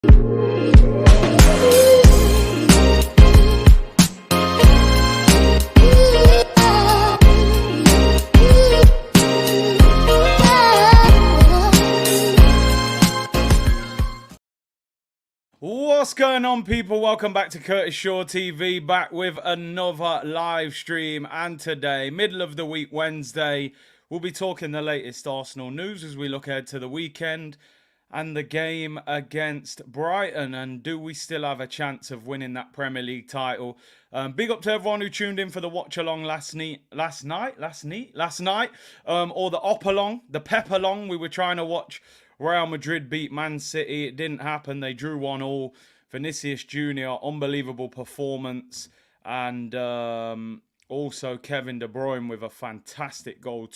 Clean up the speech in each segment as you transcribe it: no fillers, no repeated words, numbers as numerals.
What's going on, people? Welcome back to Curtis Shaw TV, back with another live stream. And today, middle of the week, Wednesday, we'll be talking the latest Arsenal news as we look ahead to the weekend and the game against Brighton. And do we still have a chance of winning that Premier League title? Big up to everyone who tuned in for the watch along last night, or the op along, the pep along. We were trying to watch Real Madrid beat Man City. It didn't happen. They drew 1-1. Vinicius Jr., unbelievable performance. And also Kevin De Bruyne with a fantastic goal.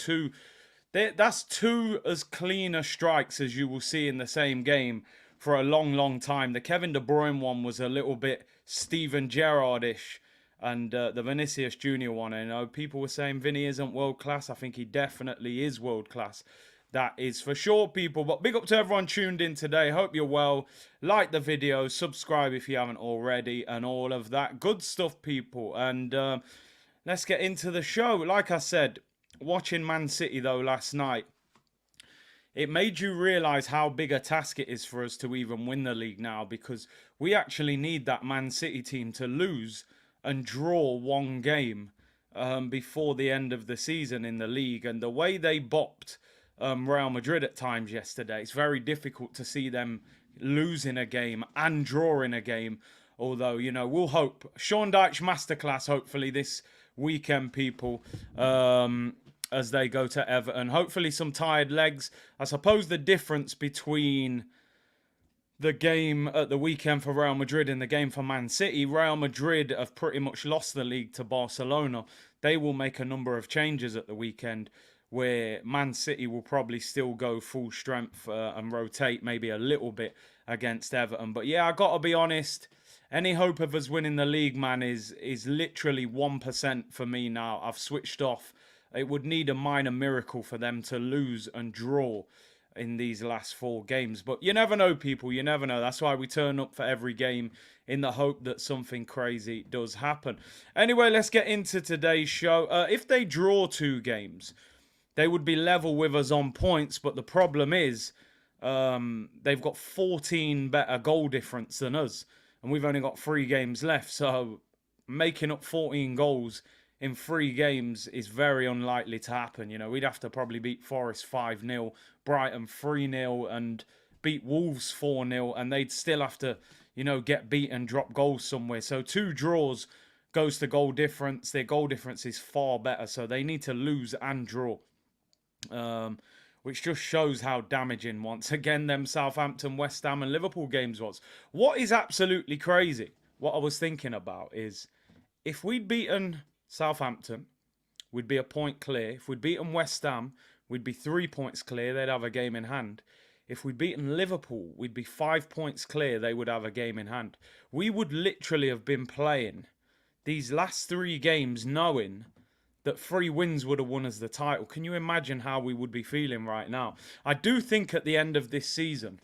That's two as clean a strikes as you will see in the same game for a long, long time. The Kevin De Bruyne one was a little bit Steven Gerrard-ish. And the Vinicius Jr. one, I know people were saying Vinny isn't world class. I think he definitely is world class. That is for sure, people. But big up to everyone tuned in today. Hope you're well. Like the video, subscribe if you haven't already, and all of that good stuff, people. And let's get into the show. Like I said, watching Man City, though, last night, it made you realise how big a task it is for us to even win the league now, because we actually need that Man City team to lose and draw one game before the end of the season in the league. And the way they bopped Real Madrid at times yesterday, it's very difficult to see them losing a game and drawing a game. Although, you know, we'll hope. Sean Dyche masterclass, hopefully, this weekend, people, as they go to Everton. Hopefully some tired legs. I suppose the difference between the game at the weekend for Real Madrid and the game for Man City, Real Madrid have pretty much lost the league to Barcelona. They will make a number of changes at the weekend, where Man City will probably still go full strength and rotate maybe a little bit against Everton. But yeah, I got to be honest, any hope of us winning the league, man, is literally 1% for me now. I've switched off. It would need a minor miracle for them to lose and draw in these last 4 games. But you never know, people. You never know. That's why we turn up for every game in the hope that something crazy does happen. Anyway, let's get into today's show. If they draw 2 games, they would be level with us on points, but the problem is they've got 14 better goal difference than us, and we've only got 3 games left. So making up 14 goals in 3 games is very unlikely to happen. You know, we'd have to probably beat Forest 5-0, Brighton 3-0, and beat Wolves 4-0, and they'd still have to, you know, get beat and drop goals somewhere. So 2 draws goes to goal difference. Their goal difference is far better, so they need to lose and draw. Which just shows how damaging, once again, them Southampton, West Ham and Liverpool games was. What is absolutely crazy, what I was thinking about, is if we'd beaten Southampton, we'd be a point clear. If we'd beaten West Ham, we'd be 3 points clear. They'd have a game in hand. If we'd beaten Liverpool, we'd be 5 points clear. They would have a game in hand. We would literally have been playing these last 3 games knowing that 3 wins would have won us the title. Can you imagine how we would be feeling right now? I do think at the end of this season,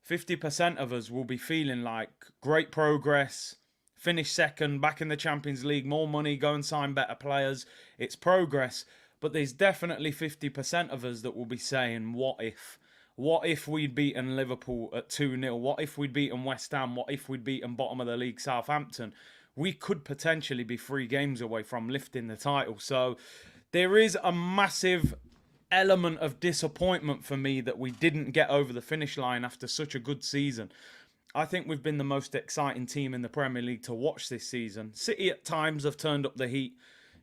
50% of us will be feeling like great progress, finish second, back in the Champions League, more money, go and sign better players. It's progress. But there's definitely 50% of us that will be saying, what if? What if we'd beaten Liverpool at 2-0? What if we'd beaten West Ham? What if we'd beaten bottom of the league Southampton? We could potentially be 3 games away from lifting the title. So there is a massive element of disappointment for me that we didn't get over the finish line after such a good season. I think we've been the most exciting team in the Premier League to watch this season. City at times have turned up the heat,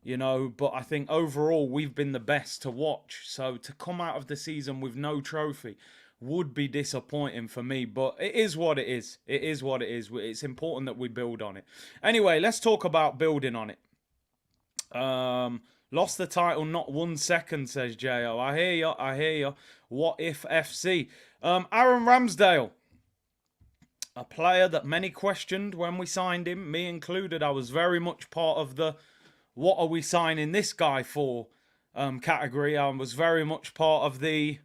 you know, but I think overall we've been the best to watch. So to come out of the season with no trophy would be disappointing for me, but it is what it is. It is what it is. It's important that we build on it. Anyway, let's talk about building on it. Lost the title, not 1 second, says J.O. I hear you. I hear you. What if FC? Aaron Ramsdale, a player that many questioned when we signed him, me included. I was very much part of the what are we signing this guy for category. I was very much part of the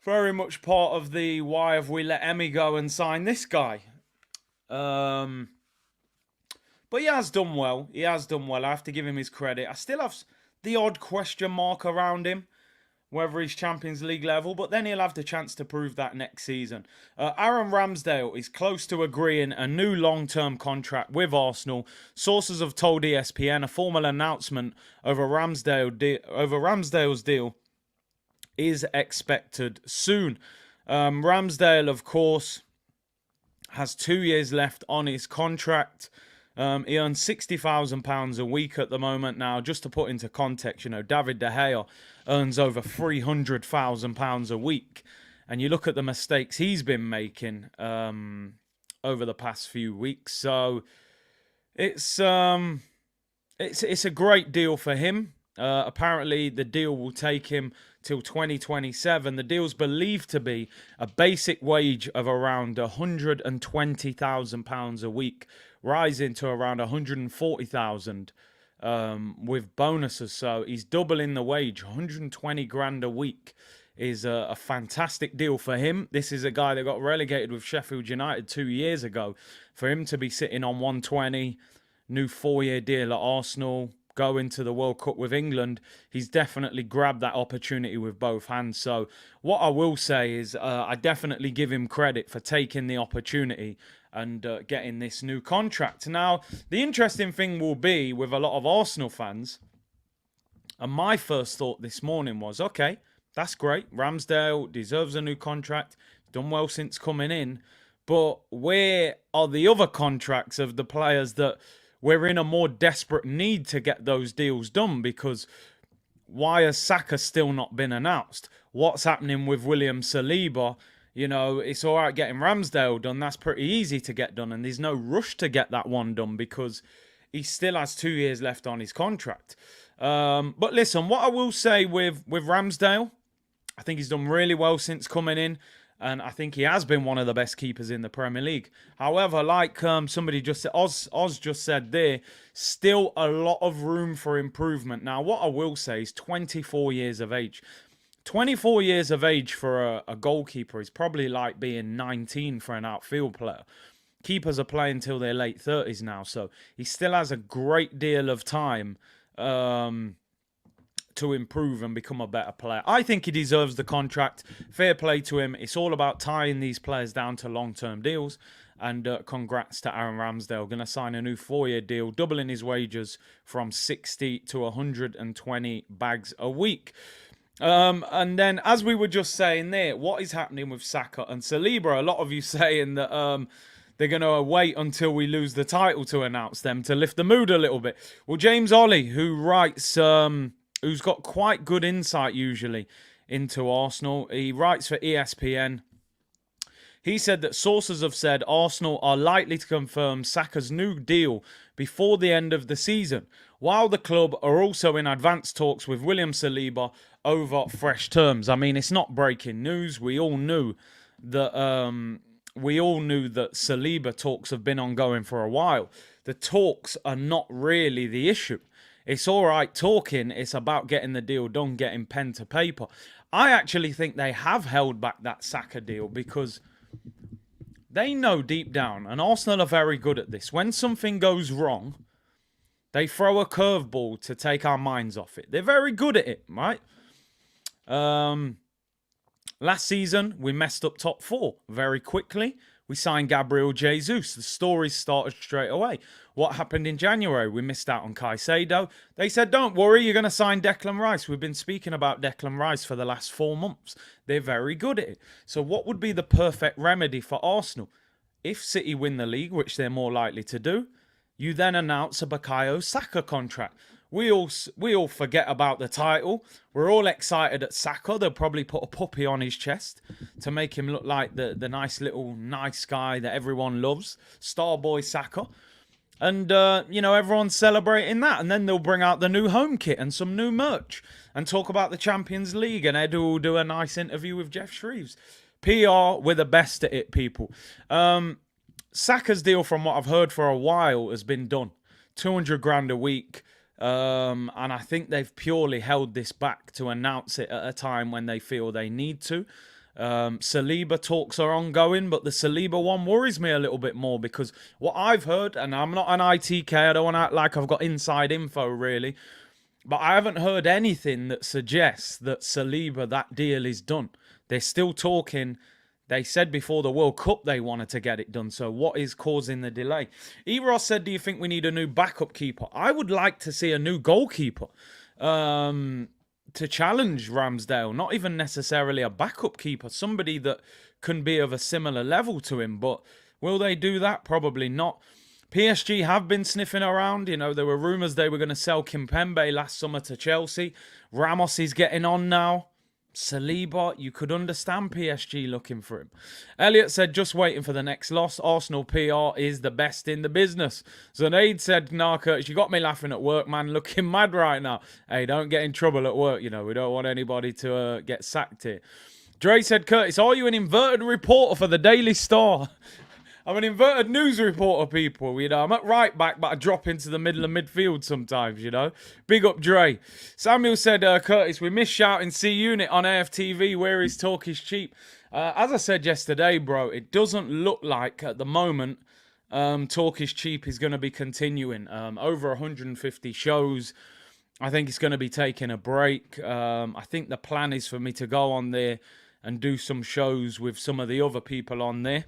very much part of the why have we let Emmy go and sign this guy. But he has done well. He has done well. I have to give him his credit. I still have the odd question mark around him, whether he's Champions League level, but then he'll have the chance to prove that next season. Aaron Ramsdale is close to agreeing a new long-term contract with Arsenal. Sources have told ESPN a formal announcement over Ramsdale's deal is expected soon. Ramsdale, of course, has 2 years left on his contract. He earns £60,000 a week at the moment. Now, just to put into context, David De Gea earns over £300,000 a week. And you look at the mistakes he's been making over the past few weeks. So it's a great deal for him. Apparently, the deal will take him till 2027. The deal's believed to be a basic wage of around £120,000 a week, rising to around £140,000 with bonuses. So he's doubling the wage. 120 grand a week is a fantastic deal for him. This is a guy that got relegated with Sheffield United 2 years ago. For him to be sitting on 120, new 4-year deal at Arsenal, go into the World Cup with England, he's definitely grabbed that opportunity with both hands. So what I will say is I definitely give him credit for taking the opportunity and getting this new contract. Now, the interesting thing will be with a lot of Arsenal fans, and my first thought this morning was, okay, that's great. Ramsdale deserves a new contract. Done well since coming in. But where are the other contracts of the players that we're in a more desperate need to get those deals done? Because why has Xhaka still not been announced? What's happening with William Saliba? It's all right getting Ramsdale done. That's pretty easy to get done. And there's no rush to get that one done because he still has 2 years left on his contract. But listen, what I will say with Ramsdale, I think he's done really well since coming in. And I think he has been one of the best keepers in the Premier League. However, like somebody just said, Oz just said there, still a lot of room for improvement. Now, what I will say is 24 years of age. 24 years of age for a goalkeeper is probably like being 19 for an outfield player. Keepers are playing till their late 30s now, so he still has a great deal of time to improve and become a better player. I think he deserves the contract. Fair play to him. It's all about tying these players down to long-term deals. And congrats to Aaron Ramsdale. Going to sign a new 4-year deal, doubling his wages from 60 to 120 bags a week. And then, as we were just saying there, what is happening with Xhaka and Saliba? A lot of you saying that they're going to wait until we lose the title to announce them to lift the mood a little bit. Well, James Ollie, who writes... who's got quite good insight usually into Arsenal. He writes for ESPN. He said that sources have said Arsenal are likely to confirm Saka's new deal before the end of the season, while the club are also in advanced talks with William Saliba over fresh terms. I mean, it's not breaking news. We all knew that Saliba talks have been ongoing for a while. The talks are not really the issue. It's all right talking. It's about getting the deal done, getting pen to paper. I actually think they have held back that Xhaka deal because they know deep down, and Arsenal are very good at this, when something goes wrong, they throw a curveball to take our minds off it. They're very good at it, right? Last season, we messed up top 4 very quickly. We signed Gabriel Jesus. The stories started straight away. What happened in January? We missed out on Caicedo. They said, don't worry, you're going to sign Declan Rice. We've been speaking about Declan Rice for the last 4 months. They're very good at it. So what would be the perfect remedy for Arsenal? If City win the league, which they're more likely to do, you then announce a Bukayo Saka contract. We all forget about the title. We're all excited at Saka. They'll probably put a puppy on his chest to make him look like the nice guy that everyone loves. Starboy Saka. And, everyone's celebrating that. And then they'll bring out the new home kit and some new merch and talk about the Champions League. And Edu will do a nice interview with Jeff Shreves. PR, we're the best at it, people. Saka's deal, from what I've heard for a while, has been done. 200 grand a week. And I think they've purely held this back to announce it at a time when they feel they need to. Saliba talks are ongoing, but the Saliba one worries me a little bit more because what I've heard, and I'm not an ITK, I don't want to act like I've got inside info really, but I haven't heard anything that suggests that Saliba, that deal is done. They're still talking. They said before the World Cup they wanted to get it done. So what is causing the delay? Eros said, do you think we need a new backup keeper? I would like to see a new goalkeeper to challenge Ramsdale. Not even necessarily a backup keeper. Somebody that can be of a similar level to him. But will they do that? Probably not. PSG have been sniffing around. You know, there were rumours they were going to sell Kimpembe last summer to Chelsea. Ramos is getting on now. Saliba, you could understand PSG looking for him. Elliot said, just waiting for the next loss. Arsenal PR is the best in the business. Zunaid said, nah, Curtis, you got me laughing at work, man. Looking mad right now. Hey, don't get in trouble at work. You know, we don't want anybody to get sacked here. Dre said, Curtis, are you an inverted reporter for the Daily Star? I'm an inverted news reporter, people. You know, I'm at right back, but I drop into the middle of midfield sometimes, you know. Big up, Dre. Samuel said, Curtis, we miss shouting C-Unit on AFTV. Where is Talk is Cheap? As I said yesterday, bro, it doesn't look like at the moment Talk is Cheap is going to be continuing. Over 150 shows. I think it's going to be taking a break. I think the plan is for me to go on there and do some shows with some of the other people on there.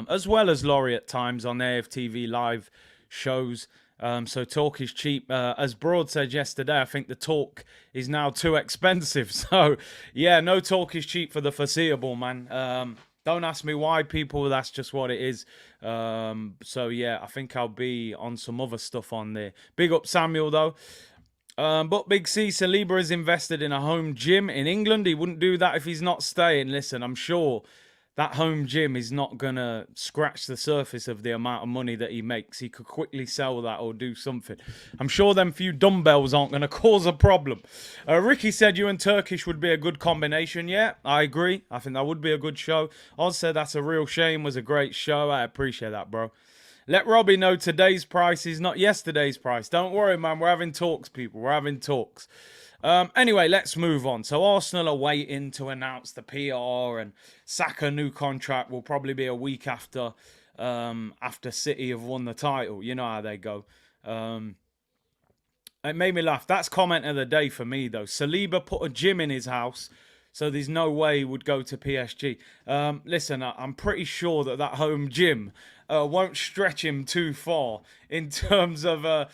As well as Laurie at times on AFTV live shows. So Talk is cheap. As Broad said yesterday, I think the Talk is now too expensive. So, yeah, no Talk is cheap for the foreseeable, man. Don't ask me why, people. That's just what it is. So, yeah, I think I'll be on some other stuff on there. Big up Samuel, though. But Big C, Saliba is invested in a home gym in England. He wouldn't do that if he's not staying. Listen, I'm sure that home gym is not going to scratch the surface of the amount of money that he makes. He could quickly sell that or do something. I'm sure them few dumbbells aren't going to cause a problem. Ricky said you and Turkish would be a good combination. Yeah, I agree. I think that would be a good show. Oz said that's a real shame. Was a great show. I appreciate that, bro. Let Robbie know today's price is not yesterday's price. Don't worry, man. We're having talks, people. We're having talks. Anyway, let's move on. So Arsenal are waiting to announce the PR, and Saka new contract will probably be a week after City have won the title. You know how they go. It made me laugh. That's comment of the day for me, though. Saliba put a gym in his house, so there's no way he would go to PSG. Listen, I'm pretty sure that home gym won't stretch him too far in terms of, oh,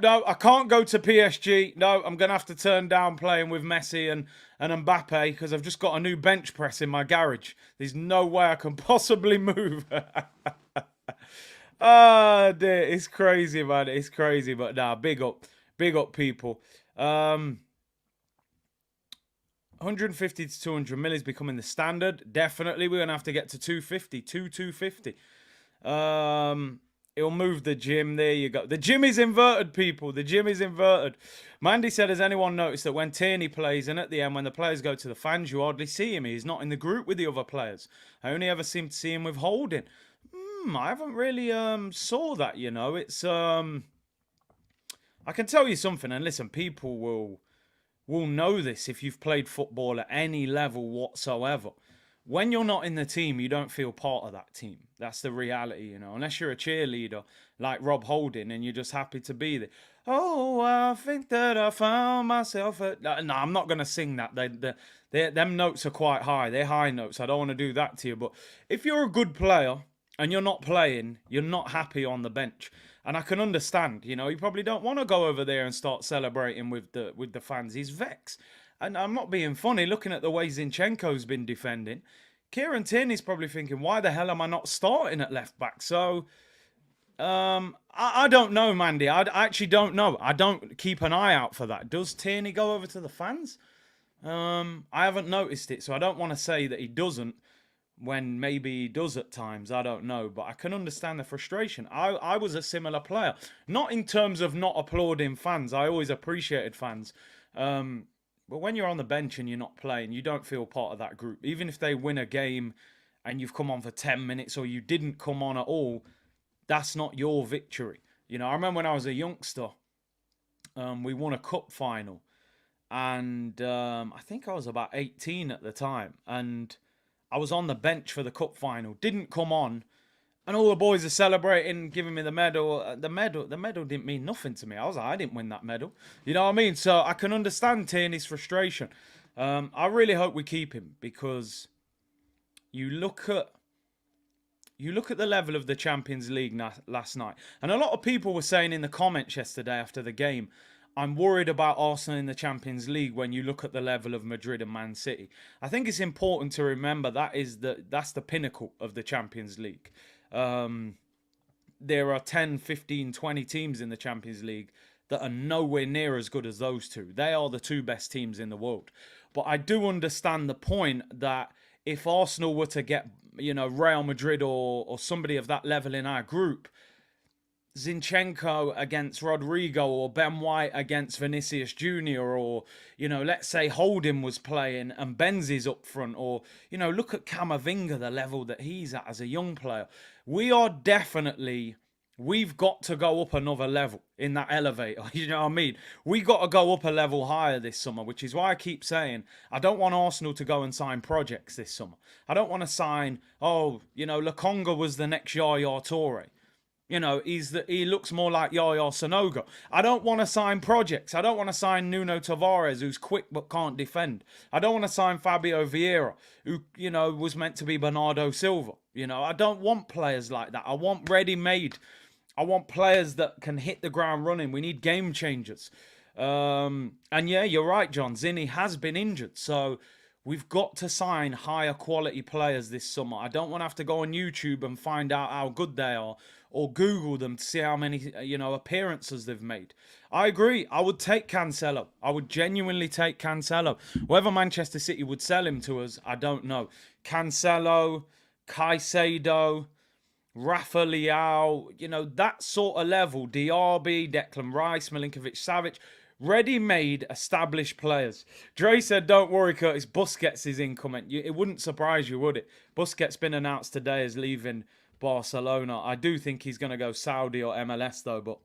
no, I can't go to PSG. No, I'm going to have to turn down playing with Messi and Mbappe because I've just got a new bench press in my garage. There's no way I can possibly move. Oh, dear. It's crazy, man. It's crazy. But nah, big up people. 150 to 200 mil is becoming the standard. Definitely, we're going to have to get to 250. It'll move the gym. There you go. The gym is inverted, people. The gym is inverted. Mandy said, has anyone noticed that when Tierney plays and at the end, when the players go to the fans, you hardly see him. He's not in the group with the other players. I only ever seem to see him with Holding. I haven't really saw that, you know. It's I can tell you something, and listen, people will know this if you've played football at any level whatsoever. When you're not in the team, you don't feel part of that team. That's the reality, you know. Unless you're a cheerleader like Rob Holding and you're just happy to be there. Oh, I think that I found myself at... No, I'm not going to sing that. Them notes are quite high. They're high notes. I don't want to do that to you. But if you're a good player and you're not playing, you're not happy on the bench. And I can understand, you know, you probably don't want to go over there and start celebrating with the fans. He's vexed. And I'm not being funny, looking at the way Zinchenko's been defending. Kieran Tierney's probably thinking, why the hell am I not starting at left back? So, I don't know, Mandy. I actually don't know. I don't keep an eye out for that. Does Tierney go over to the fans? I haven't noticed it, so I don't want to say that he doesn't when maybe he does at times. I don't know, but I can understand the frustration. I was a similar player. Not in terms of not applauding fans. I always appreciated fans. But when you're on the bench and you're not playing, you don't feel part of that group. Even if they win a game and you've come on for 10 minutes or you didn't come on at all, that's not your victory. You know, I remember when I was a youngster, we won a cup final. and I think I was about 18 at the time, and I was on the bench for the cup final. Didn't come on, and all the boys are celebrating, giving me the medal. The medal didn't mean nothing to me. I was like, I didn't win that medal. You know what I mean? So I can understand Tierney's frustration. I really hope we keep him, because you look at the level of the Champions League last night. And a lot of people were saying in the comments yesterday after the game, I'm worried about Arsenal in the Champions League when you look at the level of Madrid and Man City. I think it's important to remember that's the pinnacle of the Champions League. There are 10, 15, 20 teams in the Champions League that are nowhere near as good as those two. They are the two best teams in the world. But I do understand the point that if Arsenal were to get, Real Madrid or somebody of that level in our group, Zinchenko against Rodrigo, or Ben White against Vinicius Jr., or, let's say Holding was playing and Benzie's up front, or, look at Camavinga, the level that he's at as a young player. We've got to go up another level in that elevator. You know what I mean? We got to go up a level higher this summer, which is why I keep saying I don't want Arsenal to go and sign projects this summer. I don't want to sign, Lokonga was the next Yaya Toure. He looks more like Yaya Sanogo. I don't want to sign projects. I don't want to sign Nuno Tavares, who's quick but can't defend. I don't want to sign Fabio Vieira, who, was meant to be Bernardo Silva. I don't want players like that. I want ready-made. I want players that can hit the ground running. We need game changers. And yeah, you're right, John. Zinni has been injured. So we've got to sign higher quality players this summer. I don't want to have to go on YouTube and find out how good they are, or Google them to see how many, appearances they've made. I agree. I would take Cancelo. I would genuinely take Cancelo. Whether Manchester City would sell him to us, I don't know. Cancelo, Caicedo, Rafa Leao, that sort of level. Diaby, Declan Rice, Milinkovic Savic. Ready-made, established players. Dre said, don't worry, Curtis, Busquets is incoming. It wouldn't surprise you, would it? Busquets been announced today as leaving Barcelona. I do think he's going to go Saudi or MLS, though, but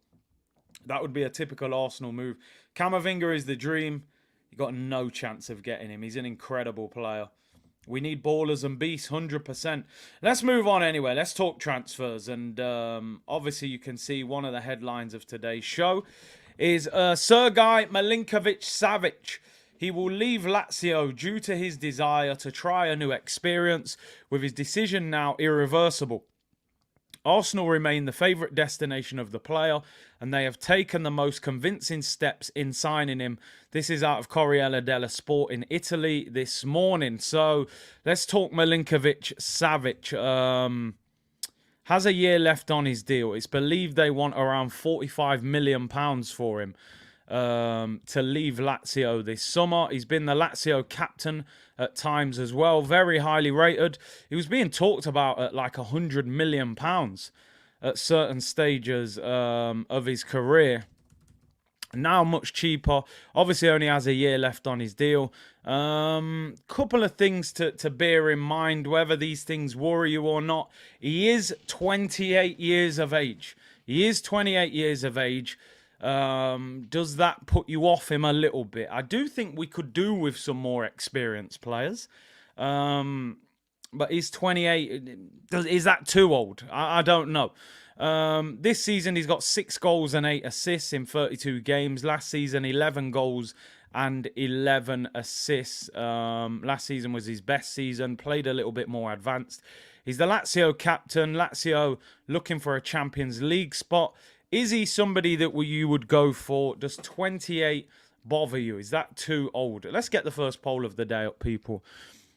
that would be a typical Arsenal move. Camavinga is the dream. You got no chance of getting him. He's an incredible player. We need ballers and beasts, 100%. Let's move on anyway. Let's talk transfers. And obviously you can see one of the headlines of today's show is Sergei Milinkovic Savic. He will leave Lazio due to his desire to try a new experience, with his decision now irreversible. Arsenal remain the favourite destination of the player, and they have taken the most convincing steps in signing him. This is out of Corriere dello Sport in Italy this morning. So let's talk Milinkovic Savic. Has a year left on his deal. It's believed they want around £45 million for him to leave Lazio this summer. He's been the Lazio captain at times as well. Very highly rated. He was being talked about at like £100 million at certain stages of his career. Now much cheaper. Obviously only has a year left on his deal. Couple of things to bear in mind, whether these things worry you or not. He is 28 years of age. Does that put you off him a little bit? I do think we could do with some more experienced players. But he's 28. Is that too old? I don't know. This season, he's got 6 goals and 8 assists in 32 games. Last season, 11 goals and 11 assists. Last season was his best season. Played a little bit more advanced. He's the Lazio captain. Lazio looking for a Champions League spot. Is he somebody that you would go for? Does 28 bother you? Is that too old? Let's get the first poll of the day up, people.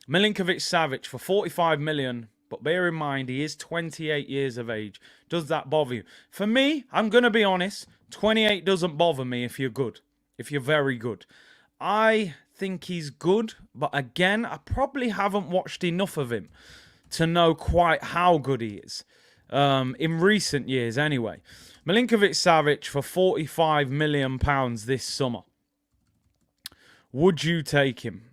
Milinkovic Savic for 45 million. But bear in mind, he is 28 years of age. Does that bother you? For me, I'm going to be honest, 28 doesn't bother me if you're good. If you're very good. I think he's good. But again, I probably haven't watched enough of him to know quite how good he is. In recent years, anyway. Milinkovic Savic for £45 million this summer. Would you take him?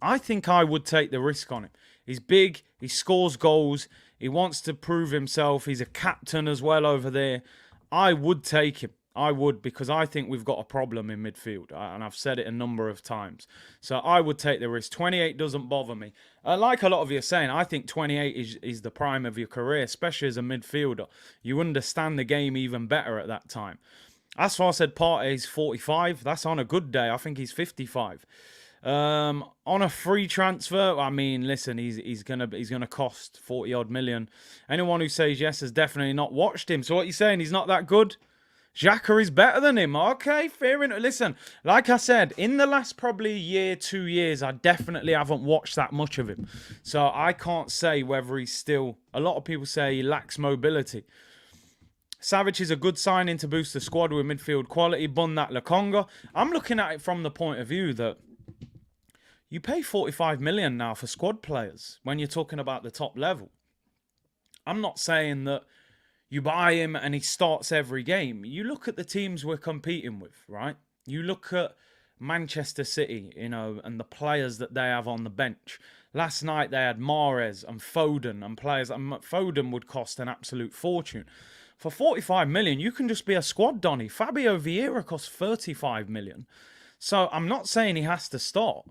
I think I would take the risk on him. He's big. He scores goals. He wants to prove himself. He's a captain as well over there. I would take him. I would, because I think we've got a problem in midfield, and I've said it a number of times. So I would take the risk. 28 doesn't bother me. Like a lot of you are saying, I think 28 is the prime of your career, especially as a midfielder. You understand the game even better at that time. That's why I said Partey's 45. That's on a good day. I think he's 55. On a free transfer, I mean, listen, he's gonna cost 40 odd million. Anyone who says yes has definitely not watched him. So what you saying? He's not that good? Xhaka is better than him. Okay, fair enough. Listen, like I said, in the last probably year, 2 years, I definitely haven't watched that much of him. So I can't say whether he's still... A lot of people say he lacks mobility. Savic is a good signing to boost the squad with midfield quality. Bun that Lokonga. I'm looking at it from the point of view that you pay 45 million now for squad players when you're talking about the top level. I'm not saying that you buy him and he starts every game. You look at the teams we're competing with, right? You look at Manchester City, you know, and the players that they have on the bench. Last night they had Mahrez and Foden and players. And Foden would cost an absolute fortune. For 45 million, you can just be a squad Donny. Fabio Vieira costs 35 million. So I'm not saying he has to start.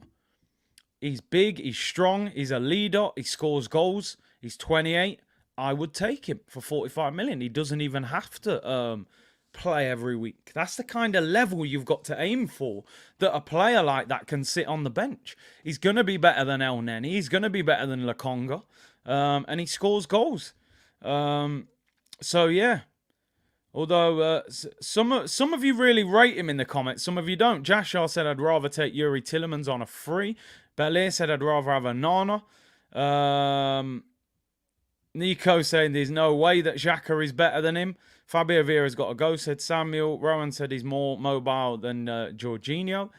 He's big, he's strong, he's a leader, he scores goals, he's 28. I would take him for 45 million. He doesn't even have to play every week. That's the kind of level you've got to aim for, that a player like that can sit on the bench. He's going to be better than El Neni. He's going to be better than Lokonga. And he scores goals. So, yeah. Although some of you really rate him in the comments. Some of you don't. Jashar said, I'd rather take Yuri Tillemans on a free. Belair said, I'd rather have a Nana. Nico saying there's no way that Xhaka is better than him. Fabio Vieira's got to go, said Samuel. Rowan said he's more mobile than Jorginho.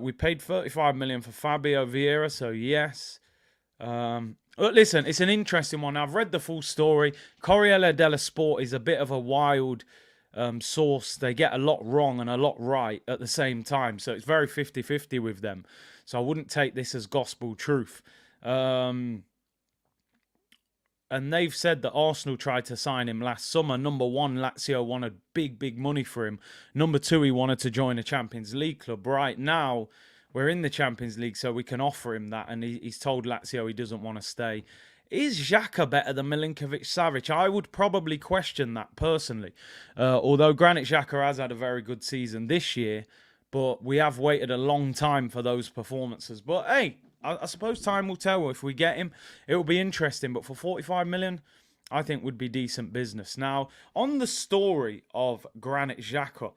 We paid 35 million for Fabio Vieira, so yes. But listen, it's an interesting one. I've read the full story. Corriere dello Sport is a bit of a wild source. They get a lot wrong and a lot right at the same time. So it's very 50-50 with them. So I wouldn't take this as gospel truth. And they've said that Arsenal tried to sign him last summer. Number one, Lazio wanted big money for him. Number two, he wanted to join a Champions League club. Right now, we're in the Champions League, so we can offer him that. And he's told Lazio he doesn't want to stay. Is Xhaka better than Milinkovic Savic? I would probably question that personally. Although Granit Xhaka has had a very good season this year. But we have waited a long time for those performances. But hey, I suppose time will tell. If we get him, it will be interesting. But for 45 million, I think would be decent business. Now, on the story of Granit Xhaka,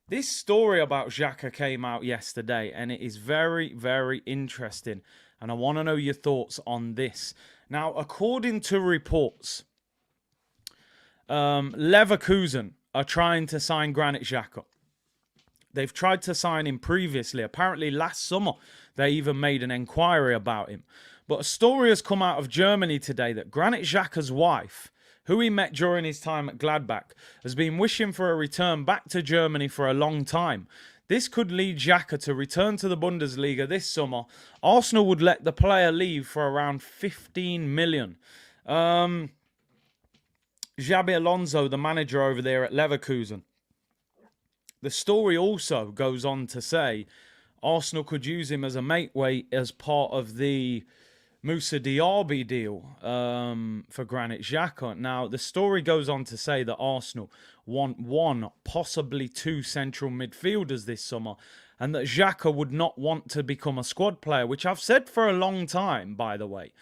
this story about Xhaka came out yesterday, and it is very, very interesting. And I want to know your thoughts on this. Now, according to reports, Leverkusen are trying to sign Granit Xhaka. They've tried to sign him previously. Apparently last summer, they even made an inquiry about him. But a story has come out of Germany today that Granit Xhaka's wife, who he met during his time at Gladbach, has been wishing for a return back to Germany for a long time. This could lead Xhaka to return to the Bundesliga this summer. Arsenal would let the player leave for around 15 million. Xabi Alonso, the manager over there at Leverkusen, the story also goes on to say Arsenal could use him as a mateweight as part of the Moussa Diaby deal for Granit Xhaka. Now, the story goes on to say that Arsenal want one, possibly two central midfielders this summer, and that Xhaka would not want to become a squad player, which I've said for a long time, by the way,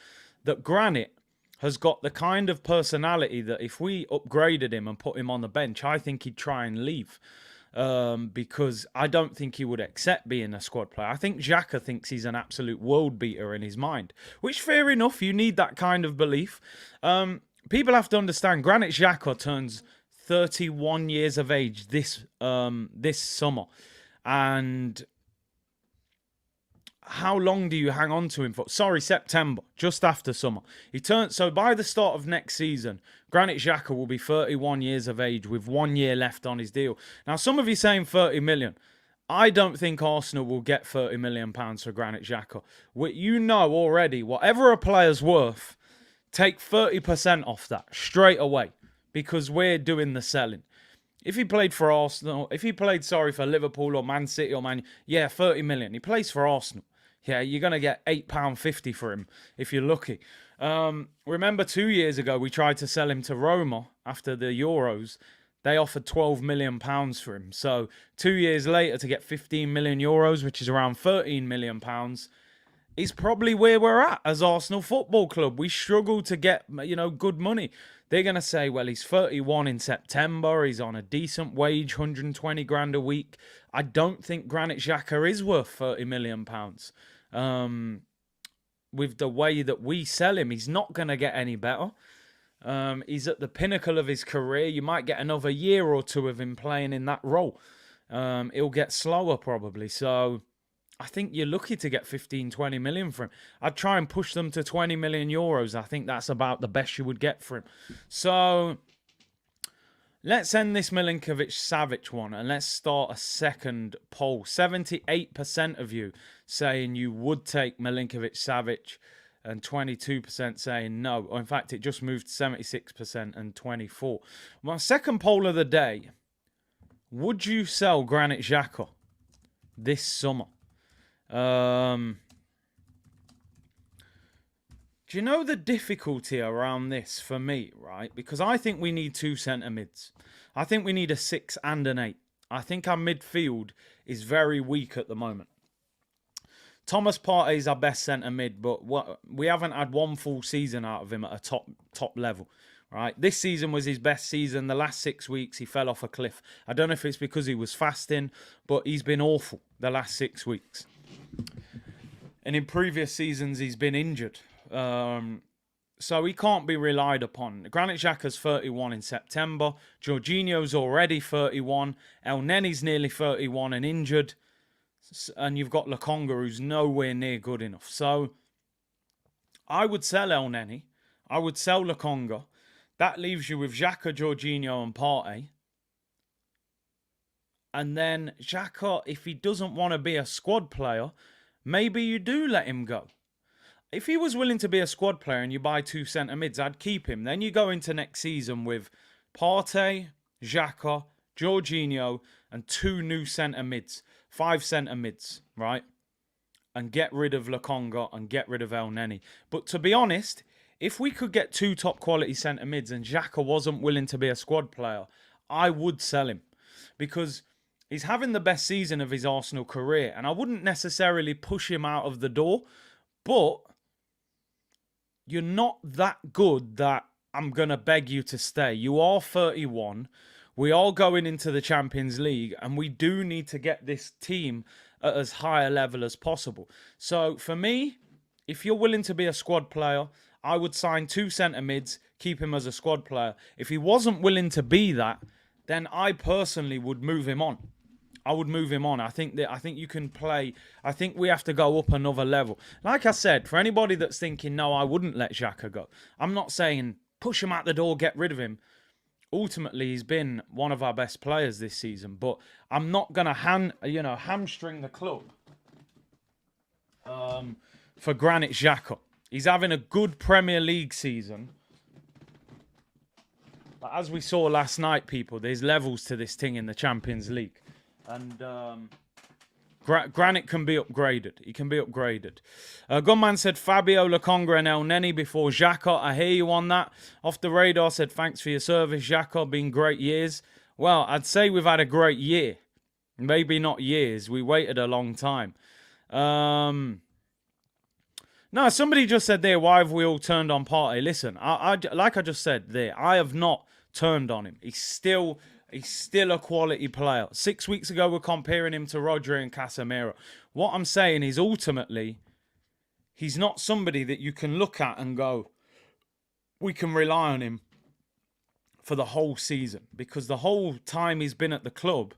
that Granit has got the kind of personality that if we upgraded him and put him on the bench, I think he'd try and leave. Because I don't think he would accept being a squad player. I think Xhaka thinks he's an absolute world beater in his mind, which fair enough, you need that kind of belief. People have to understand Granit Xhaka turns 31 years of age this summer, and how long do you hang on to him for? Sorry, September, just after summer. So by the start of next season, Granit Xhaka will be 31 years of age with 1 year left on his deal. Now, some of you saying 30 million. I don't think Arsenal will get 30 million pounds for Granit Xhaka. You know already, whatever a player's worth, take 30% off that straight away, because we're doing the selling. If he played for Arsenal, if he played, for Liverpool or Man City or yeah, 30 million. He plays for Arsenal. Yeah, you're going to get £8.50 for him if you're lucky. Remember 2 years ago, we tried to sell him to Roma after the Euros. They offered £12 million for him. So 2 years later, to get €15 million, which is around £13 million, is probably where we're at as Arsenal Football Club. We struggle to get, good money. They're going to say, well, he's 31 in September. He's on a decent wage, 120 grand a week. I don't think Granit Xhaka is worth £30 million. With the way that we sell him, he's not going to get any better. He's at the pinnacle of his career. You might get another year or two of him playing in that role. He'll get slower probably. So I think you're lucky to get 15, 20 million for him. I'd try and push them to 20 million euros. I think that's about the best you would get for him. So let's end this Milinkovic Savic one and let's start a second poll. 78% of you saying you would take Milinkovic Savic and 22% saying no. Or in fact, it just moved 76% and 24%. My second poll of the day, would you sell Granit Xhaka this summer? Do you know the difficulty around this for me, right? Because I think we need two centre mids. I think we need a 6 and an 8. I think our midfield is very weak at the moment. Thomas Partey is our best centre mid, but we haven't had one full season out of him at a top level, right? This season was his best season. The last 6 weeks, he fell off a cliff. I don't know if it's because he was fasting, but he's been awful the last 6 weeks. And in previous seasons, he's been injured. So he can't be relied upon. Granit Xhaka's 31 in September. Jorginho's already 31. El Nenny's nearly 31 and injured. And you've got Lokonga, who's nowhere near good enough. So I would sell El Nenny. I would sell Lokonga. That leaves you with Xhaka, Jorginho and Partey. And then Xhaka, if he doesn't want to be a squad player, maybe you do let him go. If he was willing to be a squad player and you buy two centre mids, I'd keep him. Then you go into next season with Partey, Xhaka, Jorginho, and 2 new centre mids. 5 centre mids, right? And get rid of Lokonga and get rid of El Nenny. But to be honest, if we could get 2 top quality centre mids and Xhaka wasn't willing to be a squad player, I would sell him. Because he's having the best season of his Arsenal career. And I wouldn't necessarily push him out of the door. But you're not that good that I'm going to beg you to stay. You are 31. We are going into the Champions League. And we do need to get this team at as high a level as possible. So for me, if you're willing to be a squad player, I would sign 2 centre mids, keep him as a squad player. If he wasn't willing to be that, then I personally would move him on. I would move him on. I think you can play. I think we have to go up another level. Like I said, for anybody that's thinking, no, I wouldn't let Xhaka go. I'm not saying push him out the door, get rid of him. Ultimately, he's been one of our best players this season. But I'm not going to hamstring the club for Granit Xhaka. He's having a good Premier League season. But as we saw last night, people, there's levels to this thing in the Champions League. And Granit can be upgraded. He can be upgraded. Gunman said Fabio, Lokonga and El Nenny before Xhaka. I hear you on that. Off the radar said thanks for your service, Xhaka. Been great years. Well, I'd say we've had a great year. Maybe not years. We waited a long time. No, somebody just said there, why have we all turned on Partey? Listen, like I just said there, I have not turned on him. He's still a quality player. 6 weeks ago, we're comparing him to Rodri and Casemiro. What I'm saying is ultimately, he's not somebody that you can look at and go, we can rely on him for the whole season. Because the whole time he's been at the club,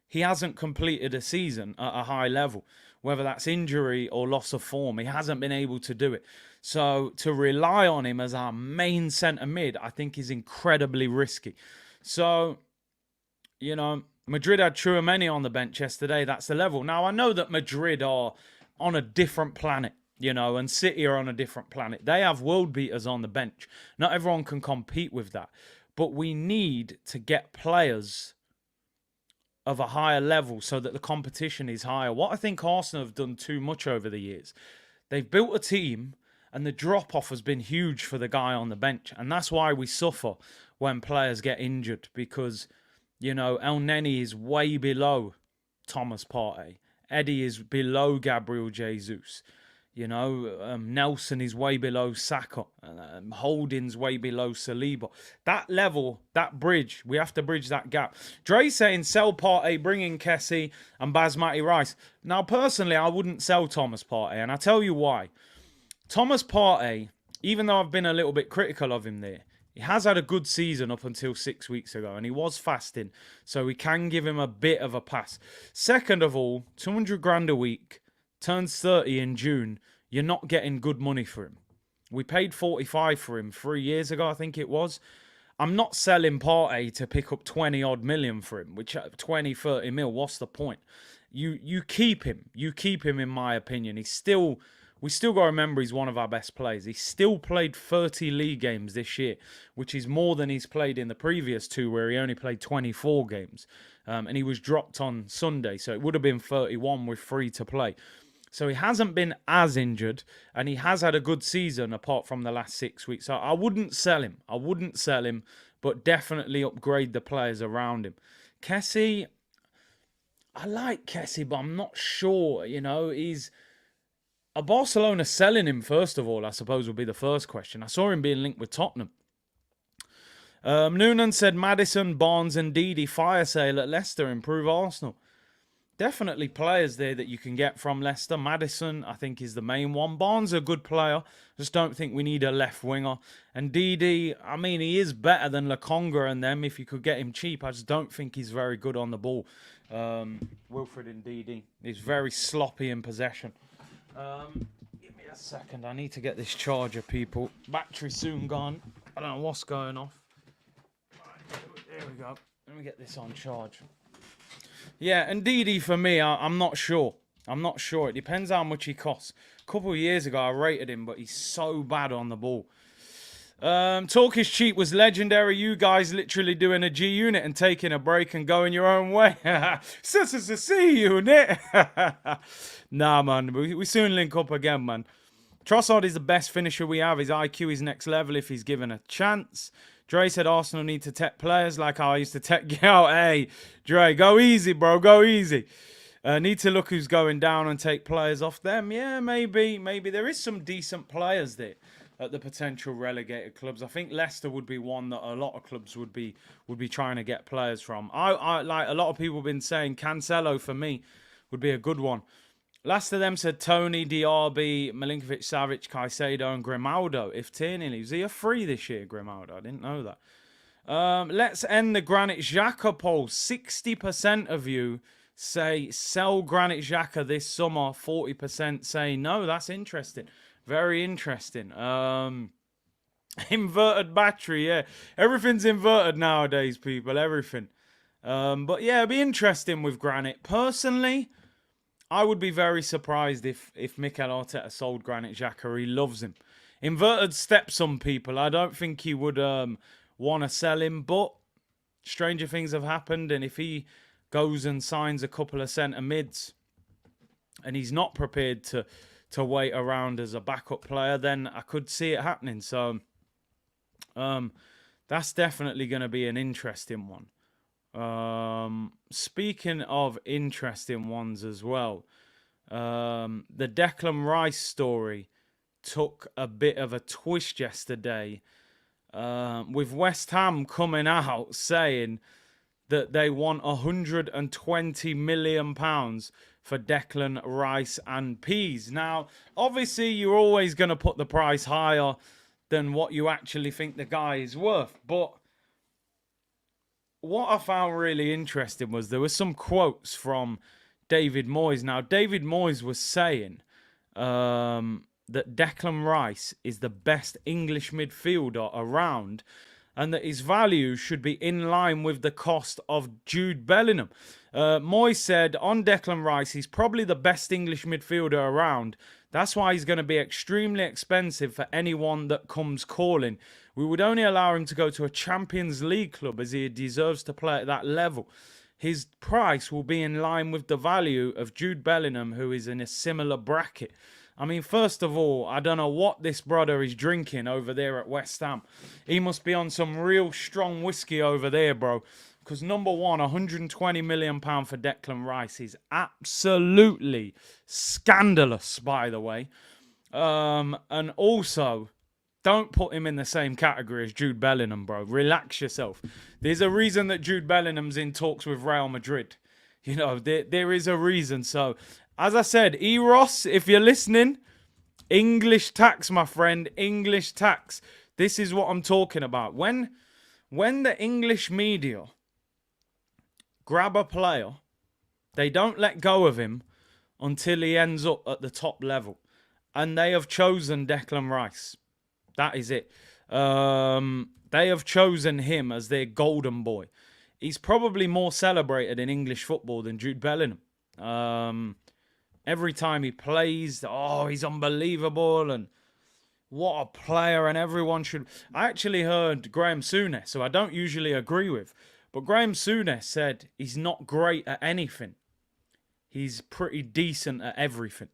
he hasn't completed a season at a high level. Whether that's injury or loss of form, he hasn't been able to do it. So to rely on him as our main centre mid, I think is incredibly risky. So, Madrid had Tchouaméni on the bench yesterday. That's the level. Now, I know that Madrid are on a different planet, and City are on a different planet. They have world beaters on the bench. Not everyone can compete with that. But we need to get players of a higher level so that the competition is higher. What I think Arsenal have done too much over the years, they've built a team and the drop-off has been huge for the guy on the bench. And that's why we suffer when players get injured because, you know, El Neni is way below Thomas Partey. Eddie is below Gabriel Jesus. You know, Nelson is way below Saka. Holding's way below Saliba. That level, that bridge, we have to bridge that gap. Dre's saying sell Partey, bring in Kessie and Basmati Rice. Now, personally, I wouldn't sell Thomas Partey, and I'll tell you why. Thomas Partey, even though I've been a little bit critical of him there, he has had a good season up until 6 weeks ago, and he was fasting, so we can give him a bit of a pass. Second of all, 200 grand a week, turns 30 in June, you're not getting good money for him. We paid 45 for him 3 years ago, I think it was. I'm not selling Partey to pick up 20 odd million for him, which 20, 30 mil, what's the point? You keep him. You keep him, in my opinion. We still got to remember he's one of our best players. He still played 30 league games this year, which is more than he's played in the previous 2 where he only played 24 games. And he was dropped on Sunday, so it would have been 31 with 3 to play. So he hasn't been as injured, and he has had a good season apart from the last 6 weeks. So I wouldn't sell him. I wouldn't sell him, but definitely upgrade the players around him. Kessie, I like Kessie, but I'm not sure. You know, a Barcelona selling him, first of all, I suppose would be the first question. I saw him being linked with Tottenham. Noonan said Maddison, Barnes and Didi fire sale at Leicester, improve Arsenal. Definitely players there that you can get from Leicester. Maddison, I think, is the main one. Barnes a good player. Just don't think we need a left winger. And Didi, I mean, he is better than Lokonga and them if you could get him cheap. I just don't think he's very good on the ball. Wilfred and Didi. He's very sloppy in possession. Give me a second. I need to get this charger, people. Battery soon gone. I don't know what's going off. Right, there we go. Let me get this on charge. Yeah, and Didi for me, I'm not sure. I'm not sure. It depends how much he costs. A couple of years ago, I rated him, but he's so bad on the ball. Talk is cheap was legendary. You guys literally doing a G unit and taking a break and going your own way. C unit. Nah, man. We soon link up again, man. Trossard is the best finisher we have. His IQ is next level if he's given a chance. Dre said Arsenal need to tech players like how I used to tech you out. Hey, Dre, go easy, bro. Go easy. Need to look who's going down and take players off them. Yeah, maybe. There is some decent players there at the potential relegated clubs. I think Leicester would be one that a lot of clubs would be trying to get players from. I like a lot of people have been saying Cancelo for me would be a good one. Last of them said Tony, Diaby, Milinkovic, Savic, Caicedo, and Grimaldo. If Tierney leaves, he a free this year, Grimaldo. I didn't know that. Let's end the Granit Xhaka poll. 60% of you say sell Granit Xhaka this summer. 40% say no. That's interesting. Very interesting. Inverted battery, yeah. Everything's inverted nowadays, people. Everything. But yeah, it'd be interesting with Granit. Personally, I would be very surprised if Mikel Arteta sold Granit Xhaka. He loves him. Inverted steps on people. I don't think he would want to sell him, but stranger things have happened. And if he goes and signs a couple of centre mids and he's not prepared to wait around as a backup player, then I could see it happening. So that's definitely going to be an interesting one. Speaking of interesting ones as well, the Declan Rice story took a bit of a twist yesterday, with West Ham coming out saying that they want £120 million for Declan Rice and Peas. Now, obviously, you're always going to put the price higher than what you actually think the guy is worth, but what I found really interesting was there were some quotes from David Moyes. Now, David Moyes was saying that Declan Rice is the best English midfielder around and that his value should be in line with the cost of Jude Bellingham. Moyes said on Declan Rice, he's probably the best English midfielder around. That's why he's going to be extremely expensive for anyone that comes calling. We would only allow him to go to a Champions League club as he deserves to play at that level. his price will be in line with the value of Jude Bellingham, who is in a similar bracket. I mean, first of all, I don't know what this brother is drinking over there at West Ham. He must be on some real strong whiskey over there, bro. Because number one, £120 million for Declan Rice is absolutely scandalous, by the way. And also, don't put him in the same category as Jude Bellingham, bro. Relax yourself. There's a reason that Jude Bellingham's in talks with Real Madrid. You know, there is a reason. So, as I said, Ross, if you're listening, English tax, my friend. English tax. This is what I'm talking about. When the English media grab a player, they don't let go of him until he ends up at the top level. And they have chosen Declan Rice. That is it. They have chosen him as their golden boy. He's probably more celebrated in English football than Jude Bellingham. Every time he plays, he's unbelievable and what a player, and everyone should... I actually heard Graham Souness, who I don't usually agree with, but Graham Souness said he's not great at anything. He's pretty decent at everything.